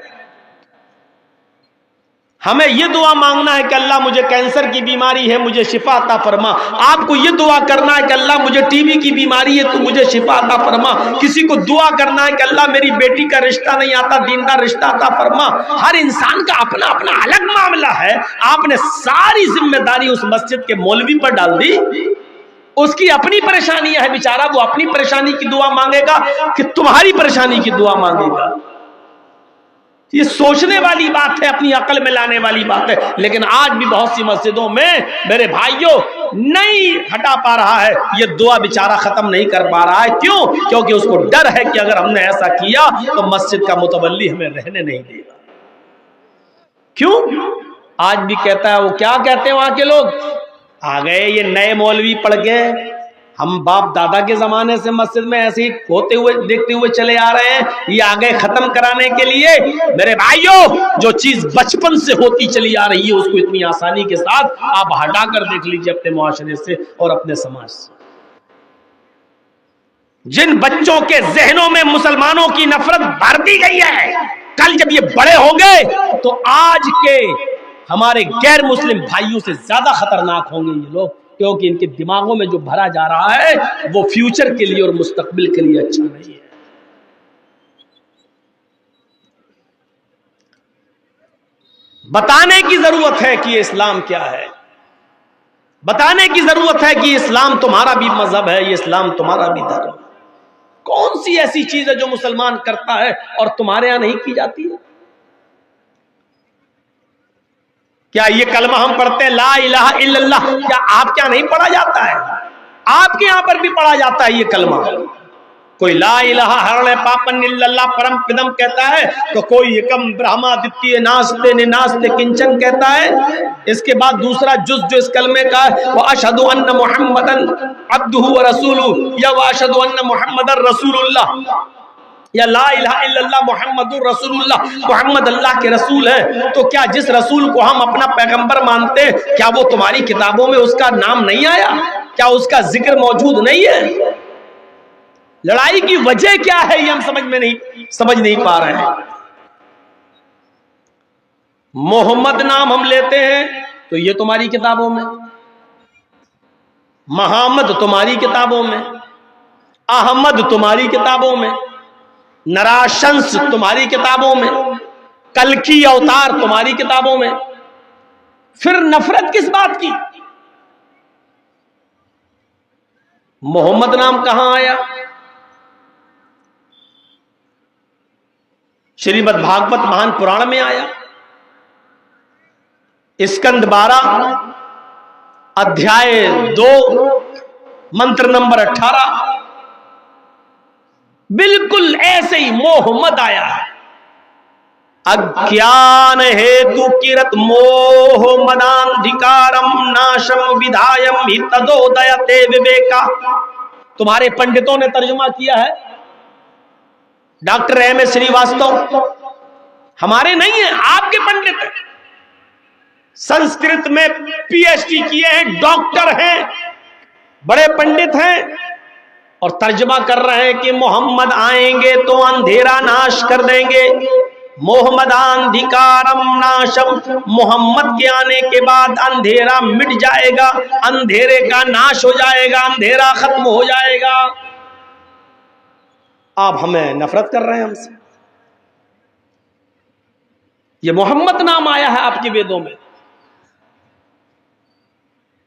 Speaker 1: ہمیں یہ دعا مانگنا ہے کہ اللہ مجھے کینسر کی بیماری ہے، مجھے شفا عطا فرما، آپ کو یہ دعا کرنا ہے کہ اللہ مجھے ٹی بی کی بیماری ہے تو مجھے شفا عطا فرما، کسی کو دعا کرنا ہے کہ اللہ میری بیٹی کا رشتہ نہیں آتا، دیندار رشتہ عطا فرما۔ ہر انسان کا اپنا اپنا الگ معاملہ ہے، آپ نے ساری ذمہ داری اس مسجد کے مولوی پر ڈال دی، اس کی اپنی پریشانیاں ہے بیچارہ، وہ اپنی پریشانی کی دعا مانگے گا کہ تمہاری پریشانی کی دعا مانگے گا؟ یہ سوچنے والی بات ہے، اپنی عقل میں لانے والی بات ہے، لیکن آج بھی بہت سی مسجدوں میں میرے بھائیوں نہیں ہٹا پا رہا ہے، یہ دعا بیچارہ ختم نہیں کر پا رہا ہے۔ کیوں؟ کیونکہ اس کو ڈر ہے کہ اگر ہم نے ایسا کیا تو مسجد کا متولی ہمیں رہنے نہیں دے گا۔ کیوں؟ آج بھی کہتا ہے، وہ کیا کہتے ہیں وہاں کے لوگ، آ گئے یہ نئے مولوی پڑھ کے، ہم باپ دادا کے زمانے سے مسجد میں ایسے ہی ہوتے ہوئے دیکھتے ہوئے چلے آ رہے ہیں، یہ آگے ختم کرانے کے لیے۔ میرے بھائیوں، جو چیز بچپن سے ہوتی چلی آ رہی ہے اس کو اتنی آسانی کے ساتھ آپ ہٹا کر دیکھ لیجئے اپنے معاشرے سے اور اپنے سماج سے۔ جن بچوں کے ذہنوں میں مسلمانوں کی نفرت بھر دی گئی ہے، کل جب یہ بڑے ہوں گے تو آج کے ہمارے غیر مسلم بھائیوں سے زیادہ خطرناک ہوں گے یہ لوگ، کیونکہ ان کے دماغوں میں جو بھرا جا رہا ہے وہ فیوچر کے لیے اور مستقبل کے لیے اچھا نہیں ہے۔ بتانے کی ضرورت ہے کہ یہ اسلام کیا ہے، بتانے کی ضرورت ہے کہ اسلام تمہارا بھی مذہب ہے، یہ اسلام تمہارا بھی دھرم ہے۔ کون سی ایسی چیز ہے جو مسلمان کرتا ہے اور تمہارے یہاں نہیں کی جاتی ہے؟ کیا یہ کلمہ ہم پڑھتے ہیں لا الہ الا اللہ، کیا آپ کیا نہیں پڑھا جاتا ہے؟ آپ کے یہاں پر بھی پڑھا جاتا ہے یہ کلمہ۔ کوئی لا الہ ہرنے پاپن الا اللہ پرم پدم کہتا ہے تو کوئی یکم برہما دتی ناستے ناستے کنچن کہتا ہے۔ اس کے بعد دوسرا جز جو اس کلمے کا ہے وہ اشہد ان محمدن عبدہ ورسولہ، یا واشہد ان محمدن رسول اللہ، یا لا الہ الا اللہ محمد رسول اللہ، محمد اللہ کے رسول ہیں۔ تو کیا جس رسول کو ہم اپنا پیغمبر مانتے ہیں کیا وہ تمہاری کتابوں میں اس کا نام نہیں آیا؟ کیا اس کا ذکر موجود نہیں ہے؟ لڑائی کی وجہ کیا ہے یہ ہم سمجھ نہیں پا رہے ہیں۔ محمد نام ہم لیتے ہیں تو یہ تمہاری کتابوں میں، محمد تمہاری کتابوں میں، احمد تمہاری کتابوں میں، نراشنس تمہاری کتابوں میں، کلکی اوتار تمہاری کتابوں میں، پھر نفرت کس بات کی؟ محمد نام کہاں آیا؟ شریمد بھاگوت مہان پران میں آیا، اسکند 12 ادھیائے 2 منتر نمبر 18، بالکل ایسے ہی محمد آیا ہے۔ اگیان ہیتو کرت موہ مداندھکارم ناشم ودھایم ہتدودیتے وویکا۔ تمہارے پنڈتوں نے ترجمہ کیا ہے، ڈاکٹر ایم اے سری واستو، ہمارے نہیں ہیں، آپ کے پنڈت ہیں، سنسکرت میں پی ایچ ڈی کیے ہیں، ڈاکٹر ہیں، بڑے پنڈت ہیں، اور ترجمہ کر رہے ہیں کہ محمد آئیں گے تو اندھیرا ناش کر دیں گے، محمداندھکارم ناشم، محمد کے آنے کے بعد اندھیرا مٹ جائے گا، اندھیرے کا ناش ہو جائے گا، اندھیرا ختم ہو جائے گا۔ آپ ہمیں نفرت کر رہے ہیں ہم سے؟ یہ محمد نام آیا ہے آپ کے ویدوں میں،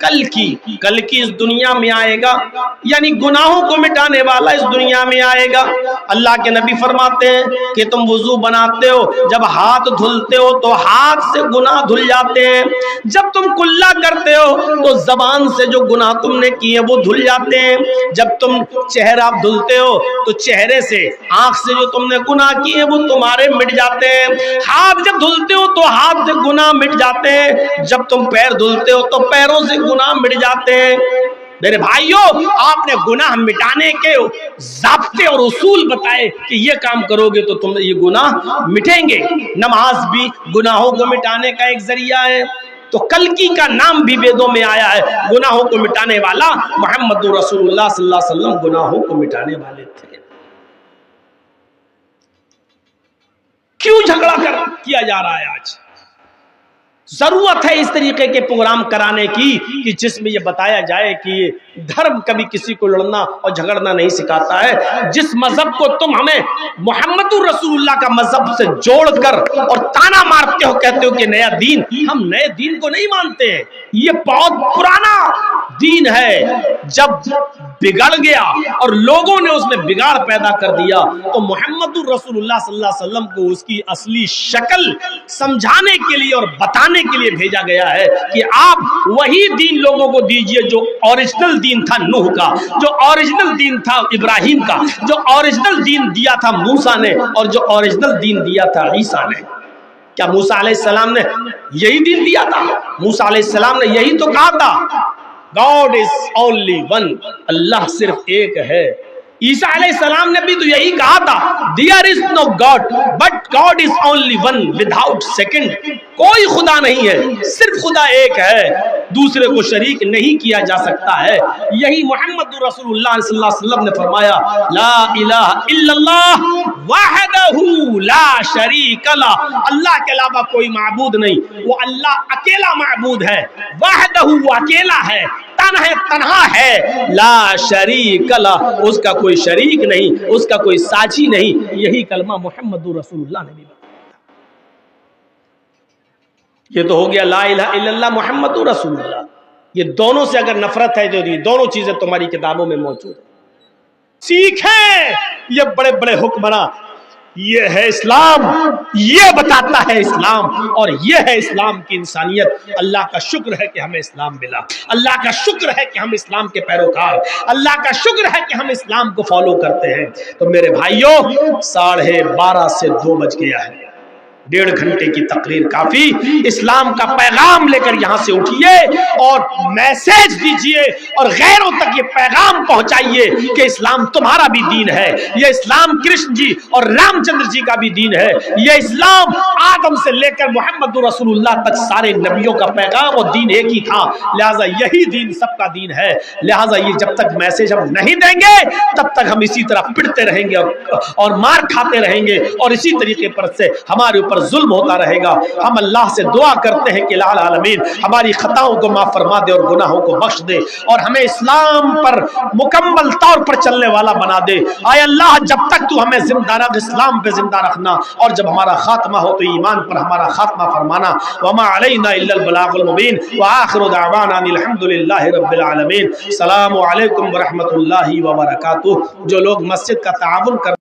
Speaker 1: کل کی اس دنیا میں آئے گا، یعنی گناہوں کو مٹانے والا اس دنیا میں آئے گا۔ اللہ کے نبی فرماتے ہیں کہ تم وضو بناتے ہو، جب ہاتھ دھلتے ہو تو ہاتھ سے گناہ دھل جاتے ہیں، جب تم کلا کرتے ہو تو زبان سے جو گناہ تم نے کیے وہ دھل جاتے ہیں، جب تم چہرہ دھلتے ہو تو چہرے سے، آنکھ سے جو تم نے گناہ کیے وہ تمہارے مٹ جاتے ہیں، ہاتھ جب دھلتے ہو تو ہاتھ سے گناہ مٹ جاتے ہیں، جب تم پیر دھلتے ہو تو پیروں سے گناہ مٹ جاتے ہیں۔ میرے بھائیوں، آپ نے گناہ مٹانے کے ضابطے اور اصول بتائے کہ یہ کام کرو گے تو تم یہ گناہ مٹیں گے۔ نماز بھی گناہوں کو مٹانے کا ایک ذریعہ ہے، تو کلکی کا نام بھی ویدوں میں آیا ہے، گناہوں کو مٹانے والا محمد رسول اللہ صلی اللہ علیہ وسلم گناہوں کو مٹانے والے تھے۔ کیوں جھگڑا کیا جا رہا ہے آج؟ ضرورت ہے اس طریقے کے پروگرام کرانے کی کہ جس میں یہ بتایا جائے کہ دھرم کبھی کسی کو لڑنا اور جھگڑنا نہیں سکھاتا ہے۔ جس مذہب کو تم ہمیں محمد رسول اللہ کا مذہب سے جوڑ کر اور تانا مارتے ہو، کہتے ہو کہ نیا دین، ہم نئے دین کو نہیں مانتے ہیں، یہ بہت پرانا دین ہے۔ جب بگڑ گیا اور لوگوں نے اس میں بگاڑ پیدا کر دیا تو محمد رسول اللہ صلی اللہ علیہ وسلم کو اس کی اصلی شکل سمجھانے کے لیے اور بتانے کے لیے بھیجا گیا ہے کہ آپ وہی دین لوگوں کو دیجئے جو اوریجنل دین تھا نوح کا، جو اوریجنل دین تھا ابراہیم کا، جو اوریجنل دین دیا تھا موسیٰ نے، اور جو اوریجنل دین دیا تھا عیسیٰ نے۔ کیا موسیٰ علیہ السلام نے یہی دین دیا تھا؟ موسیٰ علیہ السلام نے یہی تو کہا تھا God is only one، اللہ صرف ایک ہے۔ عیسیٰ علیہ السلام نے بھی تو یہی کہا تھا There is no God but God is only one without second، کوئی خدا نہیں ہے، صرف خدا ایک ہے، دوسرے کو شریک نہیں کیا جا سکتا ہے۔ یہی محمد رسول اللہ صلی اللہ علیہ وسلم نے فرمایا لا الہ الا اللہ وحدہ لا شریک لہ، اللہ کے علاوہ کوئی معبود نہیں، وہ اللہ اکیلا معبود ہے، وحدہ وہ اکیلا ہے، تنہا ہے، لا شریک لہ اس کا کوئی شریک نہیں، اس کا کوئی ساجی نہیں۔ یہی کلمہ محمد رسول اللہ نے بھی بتایا۔ یہ تو ہو گیا لا الہ الا اللہ محمد رسول اللہ۔ یہ دونوں سے اگر نفرت ہے تو یہ دونوں چیزیں تمہاری کتابوں میں موجود ہیں۔ سیکھیں یہ بڑے بڑے حکمراں، یہ ہے اسلام، یہ بتاتا ہے اسلام، اور یہ ہے اسلام کی انسانیت۔ اللہ کا شکر ہے کہ ہمیں اسلام ملا، اللہ کا شکر ہے کہ ہم اسلام کے پیروکار، اللہ کا شکر ہے کہ ہم اسلام کو فالو کرتے ہیں۔ تو میرے بھائیوں، 12:30 سے 2 بج گیا ہے، 1.5 گھنٹے کی تقریر کافی۔ اسلام کا پیغام لے کر یہاں سے اٹھیے اور میسیج دیجئے اور غیروں تک یہ پیغام پہنچائیے کہ اسلام تمہارا بھی دین ہے، یہ اسلام کرشن جی اور رام چندر جی کا بھی دین ہے، یہ اسلام آدم سے لے کر محمد رسول اللہ تک سارے نبیوں کا پیغام اور دین ایک ہی تھا، لہٰذا یہی دین سب کا دین ہے۔ لہٰذا یہ جب تک میسیج ہم نہیں دیں گے تب تک ہم اسی طرح پڑتے رہیں گے اور مار کھاتے رہیں گے، اور اسی طریقے پر سے ہمارے اوپر ظلم ہوتا رہے گا۔ ہم اللہ سے دعا کرتے ہیں کہ الہ العالمین ہماری خطاؤں کو معاف فرما دے اور گناہوں کو بخش دے، اور ہمیں اسلام پر مکمل طور پر چلنے والا بنا دے۔ اے اللہ، جب تک تو ہمیں زندہ رکھ، اسلام پہ زندہ رکھنا، اور جب ہمارا خاتمہ ہو تو ایمان پر ہمارا خاتمہ فرمانا۔ وما علینا الا البلاغ المبین، وآخر دعوانا ان الحمد للہ رب العالمین۔ السلام علیکم ورحمۃ اللہ وبرکاتہ۔ جو لوگ مسجد کا تعاون کر